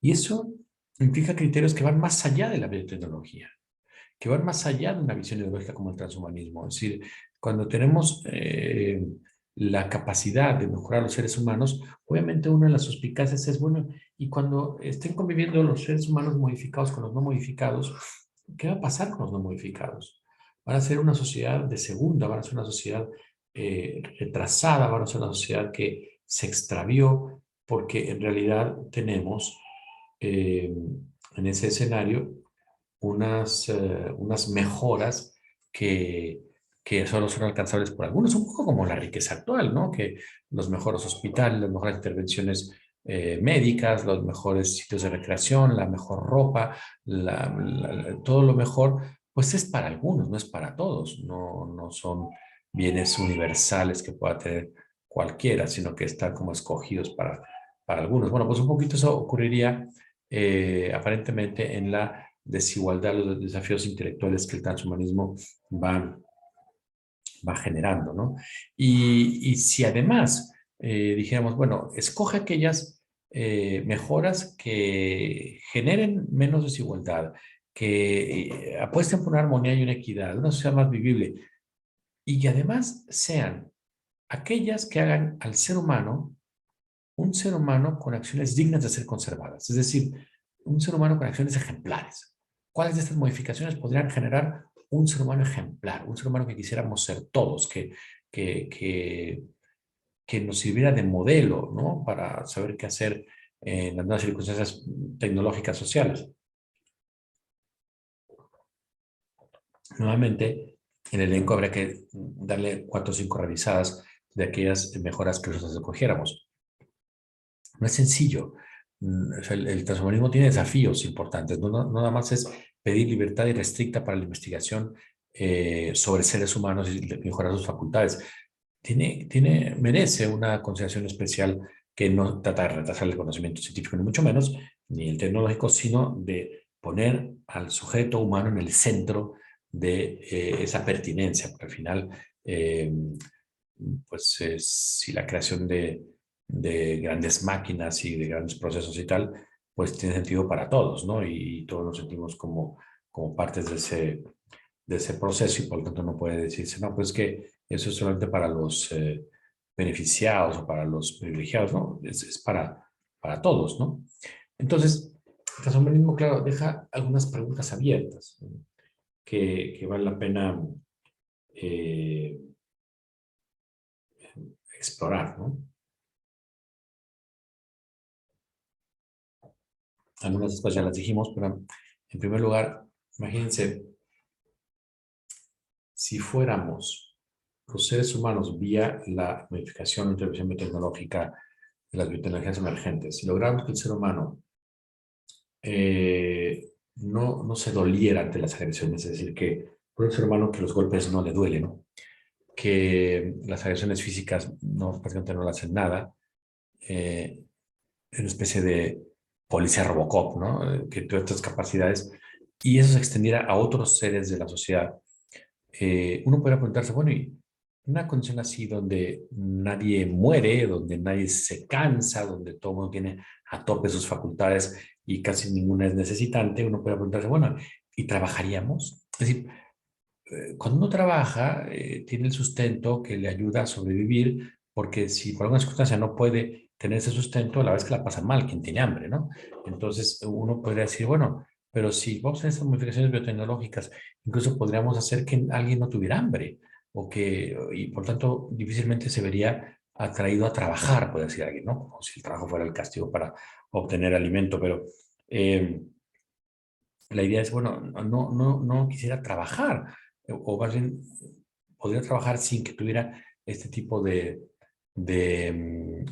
Y eso implica criterios que van más allá de la biotecnología, que van más allá de una visión ideológica como el transhumanismo. Es decir, cuando tenemos la capacidad de mejorar a los seres humanos, obviamente una de las suspicacias es, bueno, y cuando estén conviviendo los seres humanos modificados con los no modificados, ¿qué va a pasar con los no modificados? Van a ser una sociedad de segunda, van a ser una sociedad retrasada, van a ser una sociedad que se extravió, porque en realidad tenemos en ese escenario unas mejoras que, que solo son alcanzables por algunos, un poco como la riqueza actual, ¿no? Que los mejores hospitales, las mejores intervenciones médicas, los mejores sitios de recreación, la mejor ropa, todo lo mejor, pues es para algunos, no es para todos, no son bienes universales que pueda tener cualquiera, sino que están como escogidos para algunos. Bueno, pues un poquito eso ocurriría aparentemente en la desigualdad, los desafíos intelectuales que el transhumanismo va, va generando, ¿no? Y si además dijéramos, bueno, escoge aquellas mejoras que generen menos desigualdad, que apuesten por una armonía y una equidad, una sociedad más vivible, y que además sean aquellas que hagan al ser humano un ser humano con acciones dignas de ser conservadas, es decir, un ser humano con acciones ejemplares. ¿Cuáles de estas modificaciones podrían generar un ser humano ejemplar, un ser humano que quisiéramos ser todos, que, que, que nos sirviera de modelo, ¿no? Para saber qué hacer en las nuevas circunstancias tecnológicas sociales? Nuevamente, en el elenco habría que darle 4 o 5 revisadas de aquellas mejoras que nosotros escogiéramos. no es sencillo. O sea, el transhumanismo tiene desafíos importantes. No nada más es pedir libertad irrestricta para la investigación sobre seres humanos y mejorar sus facultades. Merece una consideración especial que no trata de retrasar el conocimiento científico, ni mucho menos, ni el tecnológico, sino de poner al sujeto humano en el centro de esa pertinencia, porque al final, eh, si la creación de grandes máquinas y de grandes procesos y tal, pues tiene sentido para todos, ¿no? Y todos nos sentimos como partes de ese proceso y por lo tanto no puede decirse, no, pues que eso es solamente para los beneficiados o para los privilegiados, ¿no? Es para todos, ¿no? Entonces, el transhumanismo, claro, deja algunas preguntas abiertas, ¿no? Que vale la pena eh, explorar, ¿no? Algunas de estas ya las dijimos, pero en primer lugar, imagínense, si fuéramos los seres humanos vía la modificación o intervención biotecnológica de las biotecnologías emergentes, si logramos que el ser humano no se doliera ante las agresiones, es decir, que por un ser humano que los golpes no le duelen, ¿no? Que las agresiones físicas prácticamente no le hacen nada, una especie de policía Robocop, ¿no? Que todas estas capacidades, y eso se extendiera a otros seres de la sociedad. Uno podría preguntarse, bueno, y una condición así donde nadie muere, donde nadie se cansa, donde todo el mundo tiene a tope sus facultades y casi ninguna es necesitante, uno puede preguntarse, bueno, ¿y trabajaríamos? Es decir, cuando uno trabaja, tiene el sustento que le ayuda a sobrevivir, porque si por alguna circunstancia no puede tener ese sustento, la vez que la pasa mal, quien tiene hambre, ¿no? Entonces uno podría decir, bueno, pero si vamos a hacer estas modificaciones biotecnológicas, incluso podríamos hacer que alguien no tuviera hambre, y por tanto difícilmente se vería atraído a trabajar, puede decir alguien, ¿no? O si el trabajo fuera el castigo para obtener alimento, pero eh, la idea es, bueno, no quisiera trabajar, o más bien podría trabajar sin que tuviera este tipo de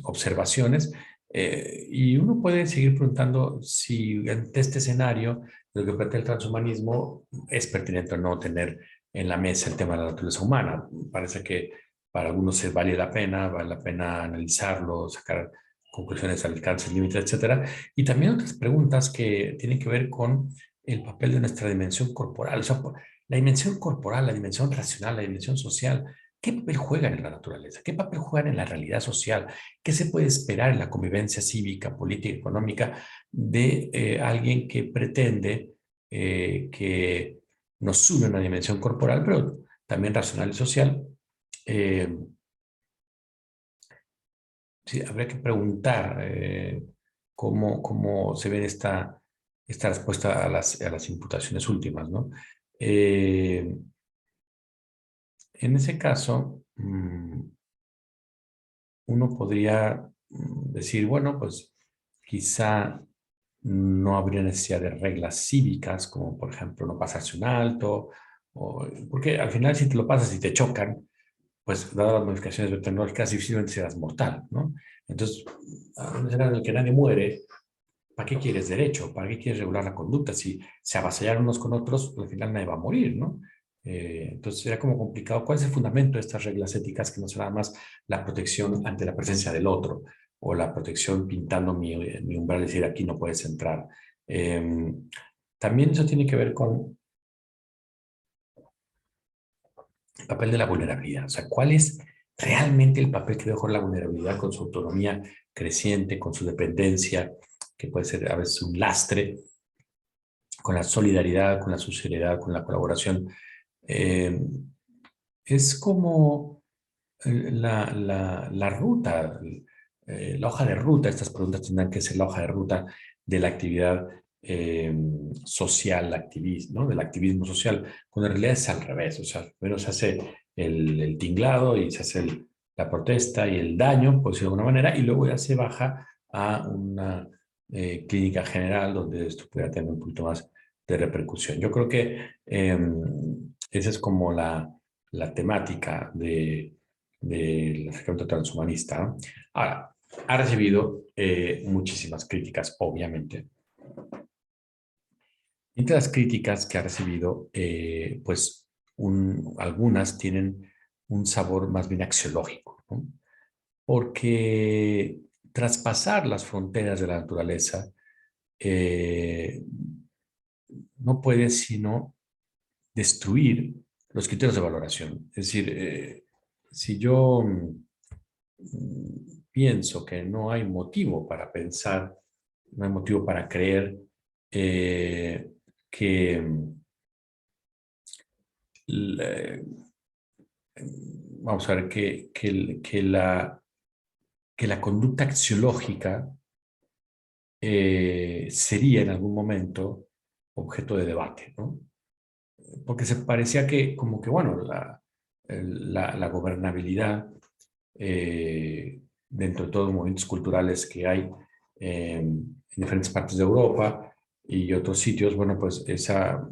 observaciones. Y uno puede seguir preguntando si ante este escenario, lo que plantea el transhumanismo, es pertinente o no tener en la mesa el tema de la naturaleza humana. Parece que para algunos se vale la pena analizarlo, sacar conclusiones al alcance, límites, etcétera. Y también otras preguntas que tienen que ver con el papel de nuestra dimensión corporal. O sea, la dimensión corporal, la dimensión racional, la dimensión social, ¿qué papel juegan en la naturaleza? ¿Qué papel juegan en la realidad social? ¿Qué se puede esperar en la convivencia cívica, política, económica de alguien que pretende que nos sube una dimensión corporal, pero también racional y social? Eh, sí, habría que preguntar cómo se ve esta respuesta a las imputaciones últimas, ¿no? Eh, en ese caso, uno podría decir, bueno, pues quizá no habría necesidad de reglas cívicas, como por ejemplo no pasarse un alto, porque al final si te lo pasas y te chocan, pues dadas las modificaciones tecnológicas difícilmente serás mortal, ¿no? Entonces, a un escenario en el que nadie muere, ¿para qué quieres derecho? ¿Para qué quieres regular la conducta? Si se avasallaron unos con otros, al final nadie va a morir, ¿no? Entonces sería como complicado. ¿Cuál es el fundamento de estas reglas éticas que no son nada más la protección ante la presencia del otro o la protección pintando mi umbral y decir aquí no puedes entrar? Eh, También eso tiene que ver con el papel de la vulnerabilidad. O sea, ¿cuál es realmente el papel que dejó la vulnerabilidad con su autonomía creciente, con su dependencia, que puede ser a veces un lastre, con la solidaridad, con la sociedad, con la colaboración? Eh, es como la ruta, la hoja de ruta. Estas preguntas tendrán que ser la hoja de ruta de la actividad social, activismo, ¿no? Del activismo social, cuando en realidad es al revés. O sea, primero se hace el tinglado y se hace la protesta y el daño, por decirlo de alguna manera, y luego ya se baja a una clínica general donde esto pueda tener un poquito más de repercusión. Yo creo que esa es como la temática del acercamiento transhumanista, ¿no? Ahora, ha recibido muchísimas críticas, obviamente. Entre las críticas que ha recibido, pues algunas tienen un sabor más bien axiológico, ¿no? Porque traspasar las fronteras de la naturaleza eh, no puede sino destruir los criterios de valoración. Es decir, si yo pienso que no hay motivo para pensar, no hay motivo para creer eh, que, la- vamos a ver, que la conducta axiológica sería en algún momento objeto de debate, ¿no? Porque se parecía que, como que, bueno, la gobernabilidad dentro de todos los movimientos culturales que hay en diferentes partes de Europa y otros sitios, bueno, pues esa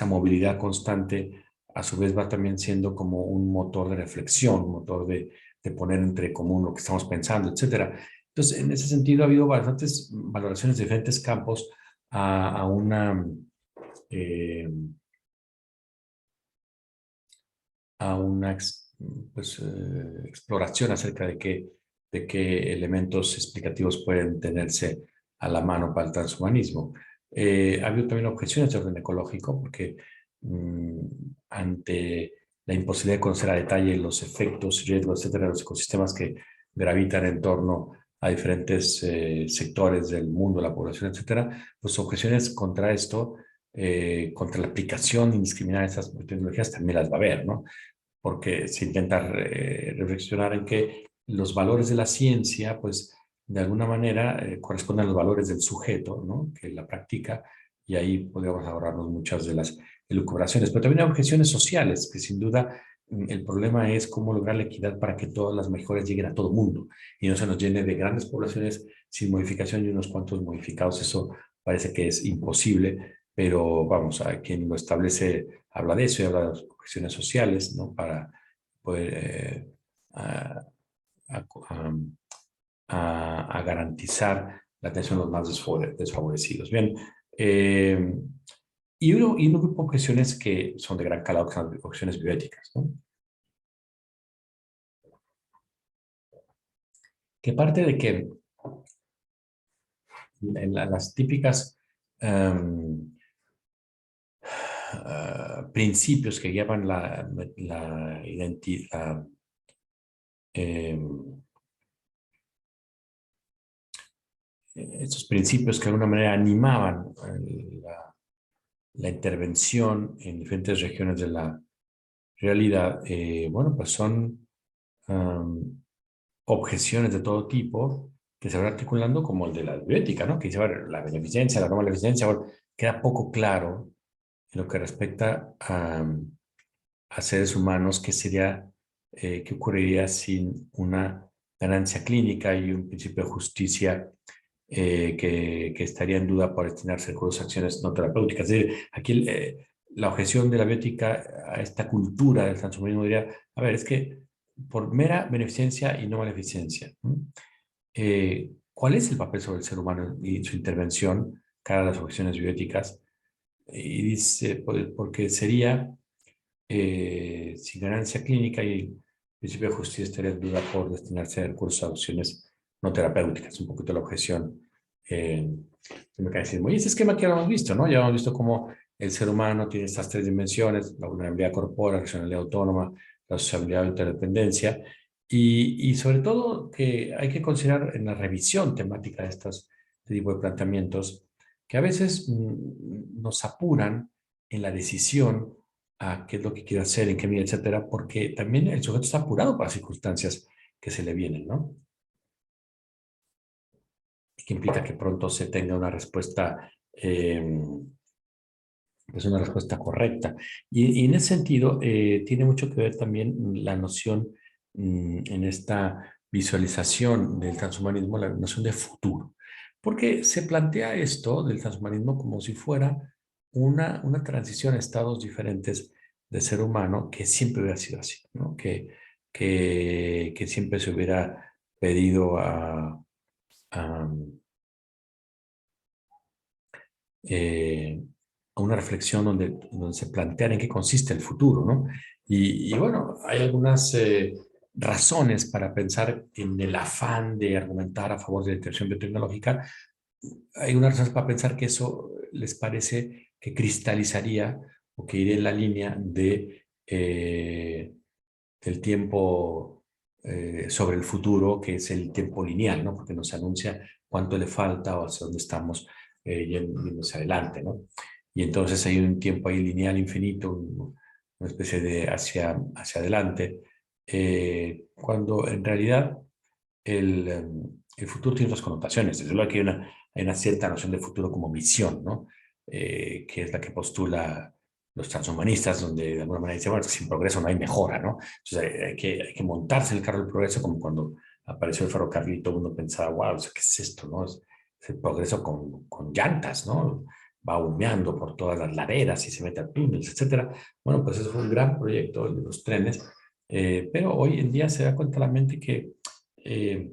movilidad constante a su vez va también siendo como un motor de reflexión, un motor de poner entre común lo que estamos pensando, etcétera. Entonces, en ese sentido, ha habido bastantes valoraciones de diferentes campos a una eh, a una pues, exploración acerca de qué elementos explicativos pueden tenerse a la mano para el transhumanismo. Ha habido también objeciones de orden ecológico porque mm, ante la imposibilidad de conocer a detalle los efectos, riesgos, etcétera, de los ecosistemas que gravitan en torno a diferentes sectores del mundo, la población, etcétera, pues objeciones contra esto, contra la aplicación indiscriminada de estas tecnologías también las va a haber, ¿no? Porque se intenta reflexionar en que los valores de la ciencia, pues de alguna manera corresponden a los valores del sujeto, ¿no? Que la practica, y ahí podríamos ahorrarnos muchas de las elucubraciones. Pero también hay objeciones sociales, que sin duda el problema es cómo lograr la equidad para que todas las mejoras lleguen a todo el mundo y no se nos llene de grandes poblaciones sin modificación y unos cuantos modificados. Eso parece que es imposible, pero vamos, a quien lo establece habla de eso y habla de las cuestiones sociales, ¿no? Para poder a, a, a garantizar la atención a los más desfavorecidos. Bien, eh, y un grupo de objeciones que son de gran calado, que son objeciones bioéticas, ¿no? Que parte de que en las típicas principios que llevan la identidad, eh, estos principios que de alguna manera animaban la intervención en diferentes regiones de la realidad, bueno, pues son objeciones de todo tipo que se van articulando como el de la bioética, ¿no? Que dice, bueno, la beneficencia, la no beneficencia, bueno, queda poco claro en lo que respecta a seres humanos, qué sería, qué ocurriría sin una ganancia clínica y un principio de justicia que estaría en duda por destinarse recursos a acciones no terapéuticas. Es decir, aquí la objeción de la biótica a esta cultura del transhumanismo diría, a ver, es que por mera beneficencia y no maleficencia, ¿no? ¿Cuál es el papel sobre el ser humano y su intervención cara a las objeciones bióticas? Y dice, porque sería sin ganancia clínica y el principio de justicia estaría en duda por destinarse a recursos a opciones no terapéuticas, un poquito la objeción del mecanismo. Y ese esquema que ya hemos visto, ¿no? Ya hemos visto cómo el ser humano tiene estas tres dimensiones: la vulnerabilidad corporal, la racionalidad autónoma, la sociabilidad o interdependencia, y sobre todo que hay que considerar en la revisión temática de este tipo de planteamientos que a veces nos apuran en la decisión a qué es lo que quiere hacer, en qué medida, etcétera, porque también el sujeto está apurado para las circunstancias que se le vienen, ¿no? Y que implica que pronto se tenga una respuesta, pues una respuesta correcta. Y en ese sentido, tiene mucho que ver también la noción en esta visualización del transhumanismo, la noción de futuro. Porque se plantea esto del transhumanismo como si fuera una transición a estados diferentes de ser humano que siempre hubiera sido así, ¿no? Que siempre se hubiera pedido a, eh, a una reflexión donde se planteara en qué consiste el futuro, ¿no? Y bueno, hay algunas razones para pensar en el afán de argumentar a favor de la intervención biotecnológica. Hay unas razones para pensar que eso les parece que cristalizaría o que iría en la línea del tiempo sobre el futuro, que es el tiempo lineal, ¿no? Porque nos anuncia cuánto le falta o hacia dónde estamos yendo hacia adelante, ¿no? Y entonces hay un tiempo ahí lineal infinito, una especie de hacia adelante, cuando en realidad el futuro tiene otras connotaciones. Desde luego que hay una cierta noción de futuro como misión, ¿no? Que es la que postula los transhumanistas, donde de alguna manera dicen, bueno, sin progreso no hay mejora, ¿no? Entonces hay que montarse en el carro del progreso, como cuando apareció el ferrocarril y todo el mundo pensaba, wow, ¿qué es esto, no? Es el progreso con llantas, ¿no? Va humeando por todas las laderas y se mete a túneles, etcétera. Bueno, pues eso fue un gran proyecto, el de los trenes, pero hoy en día se da cuenta la mente que eh,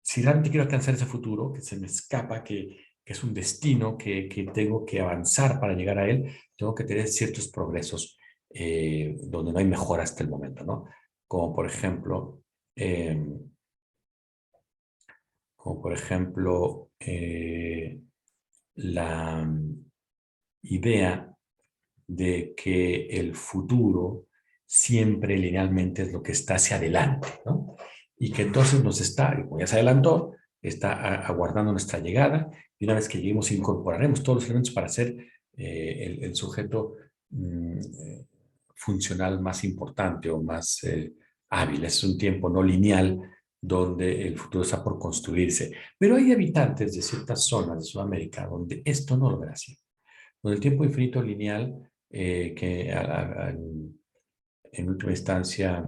si realmente quiero alcanzar ese futuro, que se me escapa, que es un destino, que tengo que avanzar para llegar a él, tengo que tener ciertos progresos donde no hay mejora hasta el momento, ¿no? Como por ejemplo, eh, como por ejemplo la idea de que el futuro siempre linealmente es lo que está hacia adelante, ¿no? Y que entonces nos está, como ya se adelantó, está aguardando nuestra llegada y una vez que lleguemos incorporaremos todos los elementos para ser el sujeto funcional más importante o más hábil. Es un tiempo no lineal donde el futuro está por construirse. Pero hay habitantes de ciertas zonas de Sudamérica donde esto no lo verá así. Donde el tiempo infinito lineal, en última instancia,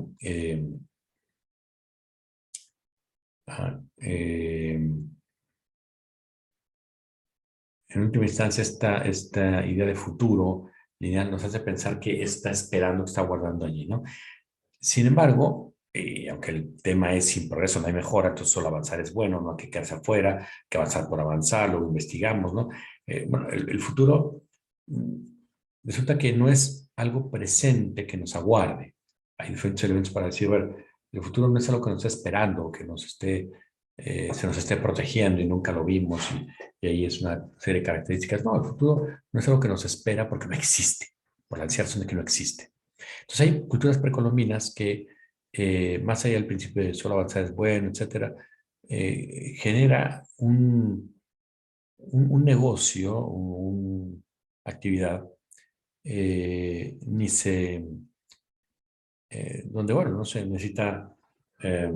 ah, eh, en última instancia esta idea de futuro lineal nos hace pensar que está esperando, que está guardando allí, ¿no? Sin embargo, aunque el tema es sin progreso no hay mejora, entonces solo avanzar es bueno, no hay que quedarse afuera, hay que avanzar por avanzar, lo investigamos, ¿no? Bueno, el futuro mm, resulta que no es algo presente que nos aguarde. Hay diferentes elementos para decir, bueno, el futuro no es algo que nos esté esperando, que se nos esté protegiendo y nunca lo vimos y ahí es una serie de características. No, el futuro no es algo que nos espera porque no existe, por la ansiedad de que no existe. Entonces hay culturas precolombinas que, más allá del principio de solo avanzar es bueno, etcétera, genera un negocio, una actividad, ni se, donde, bueno, no se necesita eh,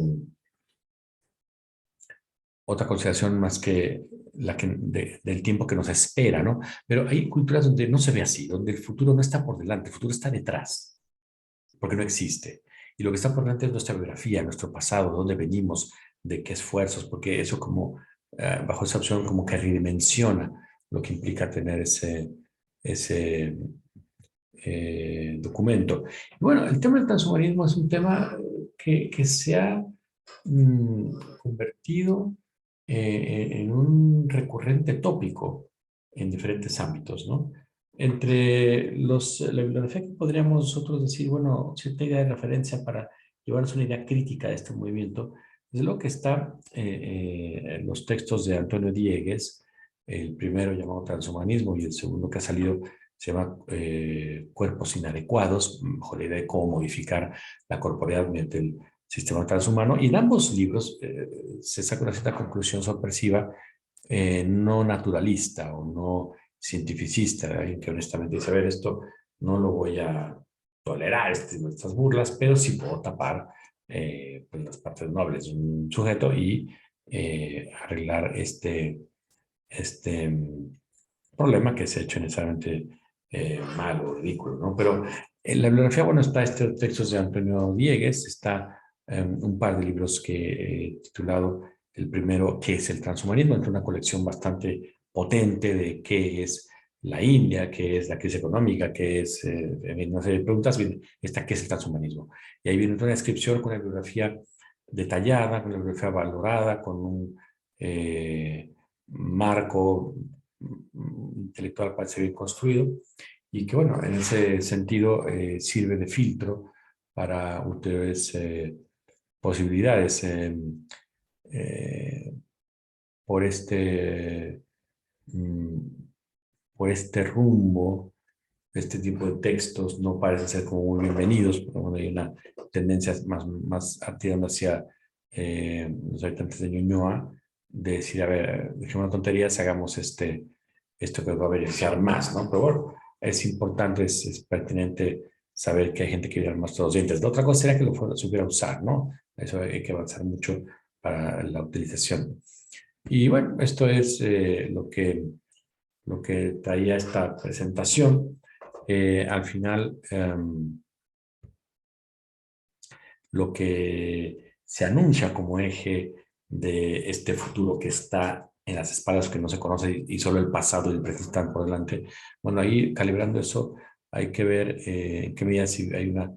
otra consideración más que del tiempo que nos espera, ¿no? Pero hay culturas donde no se ve así, donde el futuro no está por delante, el futuro está detrás, porque no existe. Y lo que está por delante es nuestra biografía, nuestro pasado, de dónde venimos, de qué esfuerzos, porque eso como, bajo esa opción, como que redimensiona lo que implica tener ese documento. Y bueno, el tema del transhumanismo es un tema que se ha convertido en un recurrente tópico en diferentes ámbitos, ¿no? Entre la bibliografía que podríamos nosotros decir, bueno, cierta idea de referencia para llevarnos una idea crítica de este movimiento, desde luego que está los textos de Antonio Diegues, el primero llamado Transhumanismo y el segundo que ha salido se llama Cuerpos Inadecuados, bajo la idea de cómo modificar la corporalidad mediante el sistema transhumano. Y en ambos libros se saca una cierta conclusión sorpresiva, no naturalista o no cientificista, alguien que honestamente dice, a ver, esto no lo voy a tolerar, estas burlas, pero sí puedo tapar pues las partes nobles de un sujeto y arreglar este problema que se ha hecho necesariamente mal o ridículo, ¿no? Pero en la bibliografía, bueno, está este textos de Antonio Diegues, está un par de libros que he titulado, el primero, ¿qué es el transhumanismo? Entre una colección bastante potente de qué es la India, qué es la crisis económica, qué es, en fin, una serie de preguntas, bien, está qué es el transhumanismo. Y ahí viene una descripción con la bibliografía detallada, con una bibliografía valorada, con un marco intelectual parece bien construido, y que, bueno, en ese sentido sirve de filtro para ulteriores posibilidades eh, por mm, por este rumbo. Este tipo de textos no parecen ser como muy bienvenidos, pero bueno, hay una tendencia más tirando hacia los habitantes de Ñuñoa, de decir, a ver, dejemos una tontería, hagamos esto que va a beneficiar más, ¿no? Pero bueno, es importante, es pertinente saber que hay gente que viene más todos los dientes. La otra cosa sería que supiera usar, ¿no? Eso hay que avanzar mucho para la utilización. Y bueno, esto es lo que traía esta presentación. Al final, lo que se anuncia como eje de este futuro que está en las espaldas que no se conoce y solo el pasado y el presente están por delante. Bueno, ahí calibrando eso hay que ver en qué medida si hay una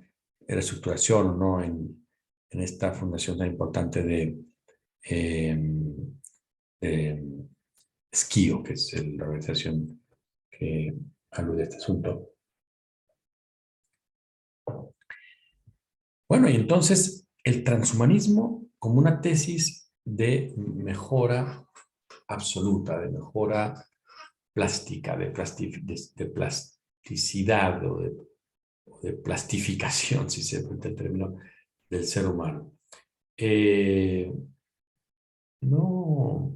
reestructuración o no en esta fundación tan importante eh, de Esquío, que es la organización que alude a este asunto. Bueno, y entonces el transhumanismo como una tesis de mejora absoluta, de mejora plástica, de plasticidad o de plastificación, si se puede el término, del ser humano. No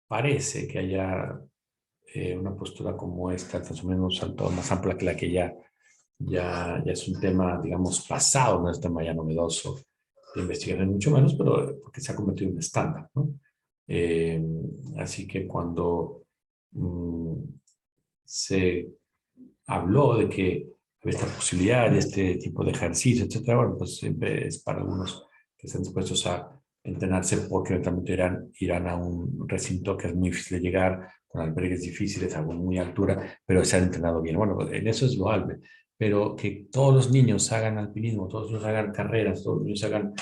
parece que haya una postura como esta, el transhumanismo salto más amplia que la que ya es un tema, digamos, pasado, no es un tema ya novedoso de investigación, mucho menos, pero porque se ha convertido en un estándar, ¿no? Eh, Así que cuando se habló de que había esta posibilidad de este tipo de ejercicio, etcétera, bueno, pues siempre es para algunos que están dispuestos a entrenarse porque eventualmente irán a un recinto que es muy difícil de llegar, con albergues difíciles, a muy altura, pero se han entrenado bien. Bueno, en eso es loable, pero que todos los niños hagan alpinismo, todos los niños hagan carreras, todos los niños hagan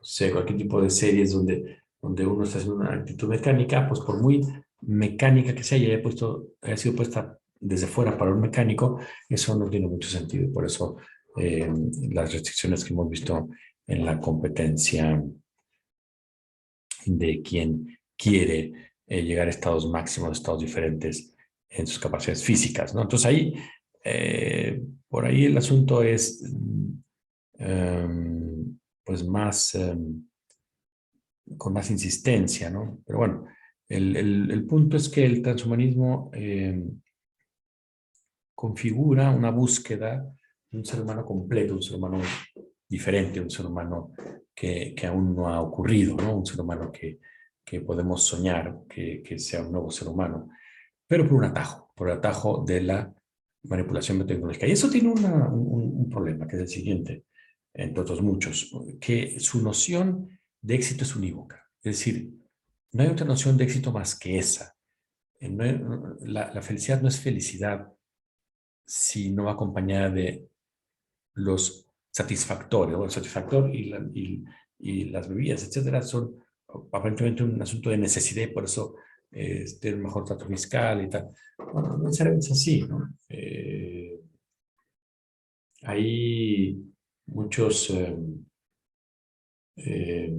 no sé, cualquier tipo de series donde uno está haciendo una actitud mecánica, pues por muy mecánica que sea y haya sido puesta desde fuera para un mecánico, eso no tiene mucho sentido. Y por eso las restricciones que hemos visto en la competencia de quien quiere llegar a estados máximos, estados diferentes en sus capacidades físicas, ¿no? Entonces ahí, por ahí el asunto es pues más con más insistencia, ¿no? Pero bueno, el punto es que el transhumanismo configura una búsqueda de un ser humano completo, un ser humano diferente, un ser humano que aún no ha ocurrido, ¿no? Un ser humano que podemos soñar que sea un nuevo ser humano, pero por el atajo de la manipulación biotecnológica. Y eso tiene un problema, que es el siguiente, entre otros muchos, que su noción de éxito es unívoca. Es decir, no hay otra noción de éxito más que esa. No hay, la felicidad no es felicidad si no va acompañada de los satisfactores. ¿No? El satisfactor y las bebidas, etcétera, son aparentemente un asunto de necesidad y por eso tener un mejor trato fiscal y tal. Bueno, no necesariamente es así, ¿no? Hay muchos eh,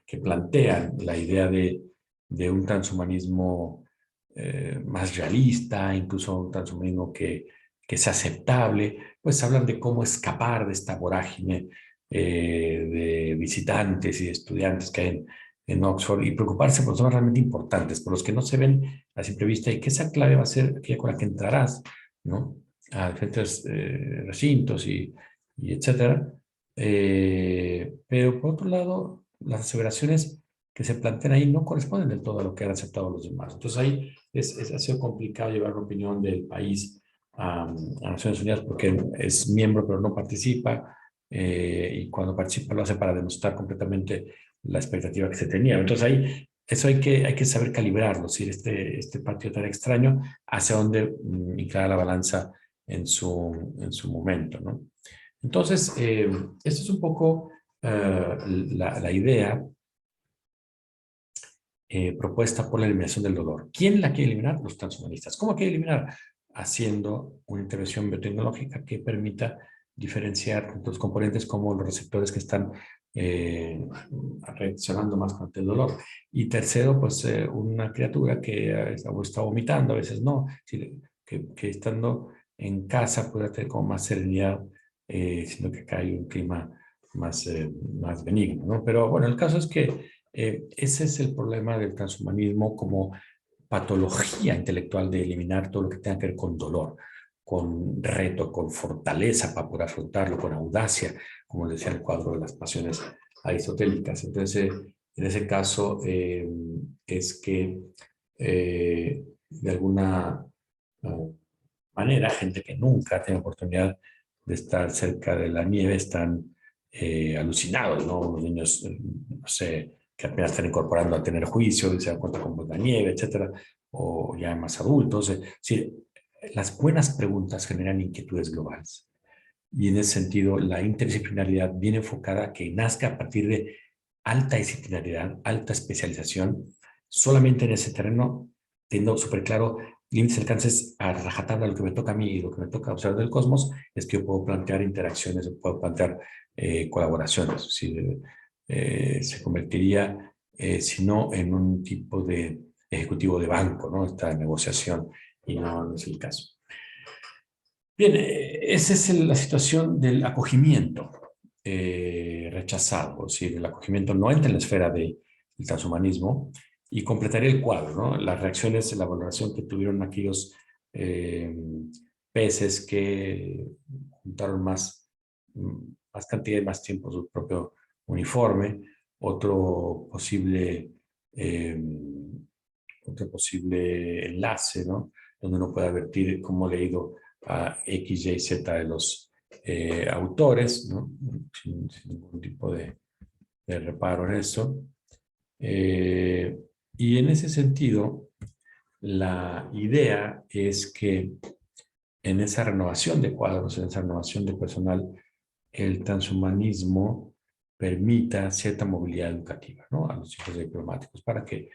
que plantean la idea de un transhumanismo más realista, incluso un transhumanismo que sea aceptable, pues hablan de cómo escapar de esta vorágine de visitantes y de estudiantes que hay en Oxford y preocuparse por los temas realmente importantes, por los que no se ven a simple vista y que esa clave va a ser aquella con la que entrarás, ¿no? A diferentes recintos y etcétera. Pero por otro lado, las aseveraciones que se plantean ahí no corresponden del todo a lo que han aceptado los demás. Entonces ahí ha sido complicado llevar la opinión del país a Naciones Unidas porque es miembro pero no participa y cuando participa lo hace para demostrar completamente la expectativa que se tenía. Entonces ahí eso hay que saber calibrarlo, es decir, este partido tan extraño hacia dónde inclinar la balanza en su momento, ¿no? Entonces, esta es un poco la idea propuesta por la eliminación del dolor. ¿Quién la quiere eliminar? Los transhumanistas. ¿Cómo quiere eliminar? Haciendo una intervención biotecnológica que permita diferenciar los componentes como los receptores que están reaccionando más con el dolor. Y tercero, pues una criatura que está vomitando, a veces no, que estando en casa pueda tener como más serenidad, siendo que acá hay un clima más benigno, ¿no? Pero bueno, el caso es que ese es el problema del transhumanismo como patología intelectual de eliminar todo lo que tenga que ver con dolor, con reto, con fortaleza para poder afrontarlo, con audacia, como decía el cuadro de las pasiones aristotélicas. Entonces, en ese caso, es que de alguna manera, gente que nunca tiene oportunidad de estar cerca de la nieve están alucinados, ¿no? Los niños, no sé, que apenas están incorporando a tener juicio y se dan cuenta cómo es la nieve, etcétera, o ya más adultos. Sí, las buenas preguntas generan inquietudes globales. Y en ese sentido, la interdisciplinaridad viene enfocada a que nazca a partir de alta disciplinaridad, alta especialización, solamente en ese terreno, teniendo súper claro límites y alcances a rajatabla lo que me toca a mí y lo que me toca observar del cosmos, es que yo puedo plantear interacciones, puedo plantear colaboraciones. Si, se convertiría, si no, en un tipo de ejecutivo de banco, ¿no? Esta negociación, y no es el caso. Bien, esa es la situación del acogimiento rechazado, es decir, el acogimiento no entra en la esfera del transhumanismo y completaría el cuadro, ¿no? Las reacciones, la valoración que tuvieron aquellos eh, peces que juntaron más cantidad y más tiempo su propio uniforme, otro posible, eh, otro posible enlace, ¿no? Donde uno puede advertir cómo le ha ido a X, Y, Z de los autores, ¿no? Sin ningún tipo de reparo en eso. Eh, y en ese sentido, la idea es que en esa renovación de cuadros, en esa renovación de personal, el transhumanismo permita cierta movilidad educativa, ¿no? A los hijos de diplomáticos para que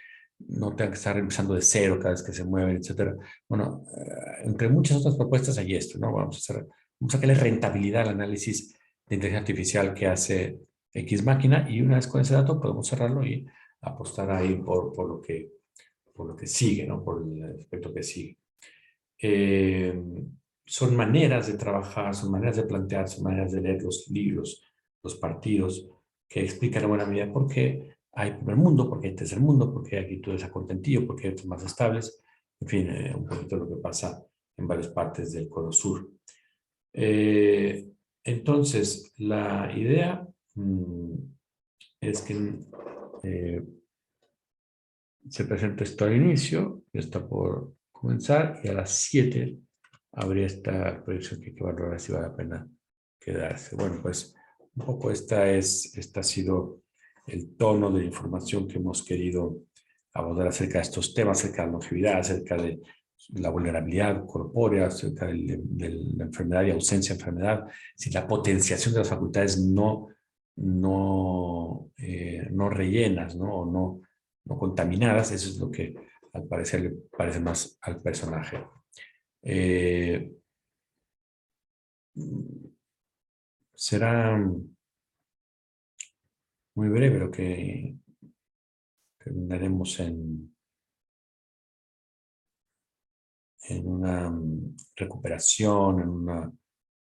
no tengan que estar empezando de cero cada vez que se mueven, etcétera. Bueno, entre muchas otras propuestas hay esto, ¿no? Vamos a sacarle rentabilidad al análisis de inteligencia artificial que hace X máquina y una vez con ese dato podemos cerrarlo y apostar ahí por lo que sigue, ¿no? Por el aspecto que sigue. Eh, Son maneras de trabajar, son maneras de plantear, son maneras de leer los libros, los partidos, que explican en buena medida por qué hay primer mundo, por qué hay tercer mundo, por qué hay actitudes a contentillo, por qué hay otros más estables, en fin, un poquito lo que pasa en varias partes del Cono Sur. Eh, entonces, la idea es que se presenta esto al inicio, está por comenzar, y a las 7 habría esta proyección que hay que valorar si vale la pena quedarse. Bueno, pues un poco este ha sido el tono de información que hemos querido abordar acerca de estos temas, acerca de la longevidad, acerca de la vulnerabilidad corpórea, acerca de la enfermedad y ausencia de enfermedad, si la potenciación de las facultades no rellenas, ¿no? O no contaminadas, eso es lo que al parecer le parece más al personaje. Será muy breve lo que terminaremos en una recuperación,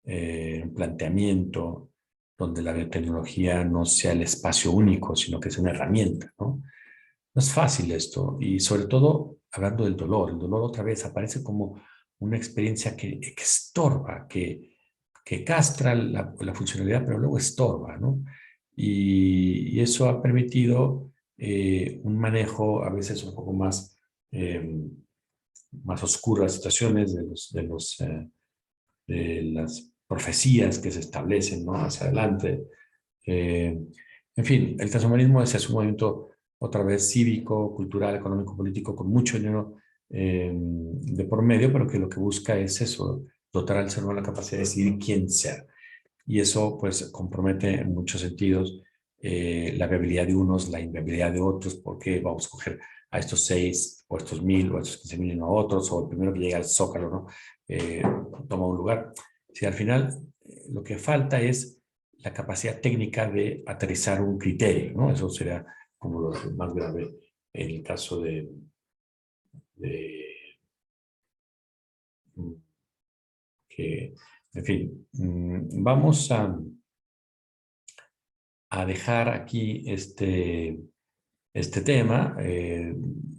un planteamiento donde la biotecnología no sea el espacio único, sino que sea una herramienta, ¿no? No es fácil esto, y sobre todo hablando del dolor. El dolor otra vez aparece como una experiencia que estorba, que castra la funcionalidad, pero luego estorba, ¿no? Y eso ha permitido un manejo a veces un poco más oscuro de las situaciones, de las profecías que se establecen, ¿no? Hacia adelante. Eh, en fin, el transhumanismo es un movimiento otra vez cívico, cultural, económico, político, con mucho dinero de por medio, pero que lo que busca es eso, dotar al ser humano la capacidad de decidir quién ser. y eso pues compromete en muchos sentidos la viabilidad de unos, la inviabilidad de otros, porque vamos a escoger a estos 6 o estos 1000 o estos 15.000 y no a otros, o el primero que llega al Zócalo, ¿no? Toma un lugar. Si al final lo que falta es la capacidad técnica de aterrizar un criterio, ¿no? Eso sería como lo más grave en el caso de que, en fin, vamos a dejar aquí este tema.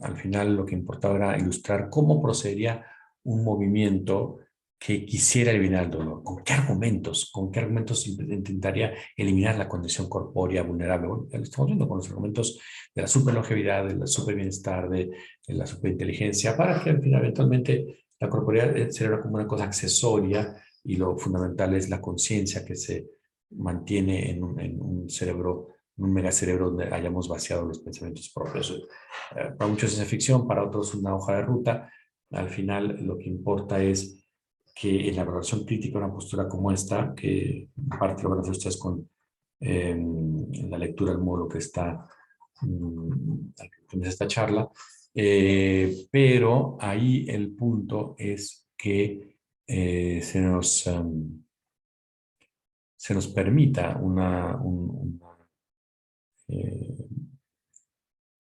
Al final lo que importaba era ilustrar cómo procedería un movimiento que quisiera eliminar el dolor. Con qué argumentos intentaría eliminar la condición corpórea vulnerable? Bueno, ya lo estamos viendo con los argumentos de la superlongevidad, del superbienestar, de la superinteligencia, para que al final eventualmente la corporeidad será como una cosa accesoria y lo fundamental es la conciencia que se mantiene en un cerebro, un megacerebro donde hayamos vaciado los pensamientos propios. Para muchos es ciencia ficción, para otros una hoja de ruta. Al final lo que importa es que en la valoración crítica una postura como esta, que en parte lo van a hacer ustedes con la lectura del módulo que está al que esta charla, pero ahí el punto es que se nos permita una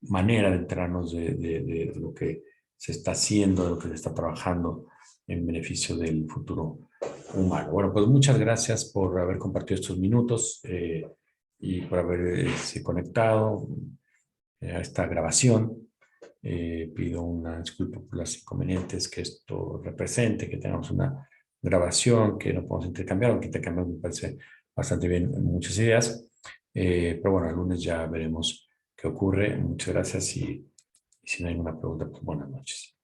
manera de enterarnos de lo que se está haciendo, de lo que se está trabajando en beneficio del futuro humano. Bueno, pues muchas gracias por haber compartido estos minutos y por haberse conectado a esta grabación. Pido una disculpa por los inconvenientes que esto represente, que tengamos una grabación que no podemos intercambiar, aunque intercambiar me parece bastante bien muchas ideas. Pero bueno, el lunes ya veremos qué ocurre. Muchas gracias y si no hay ninguna pregunta, pues buenas noches.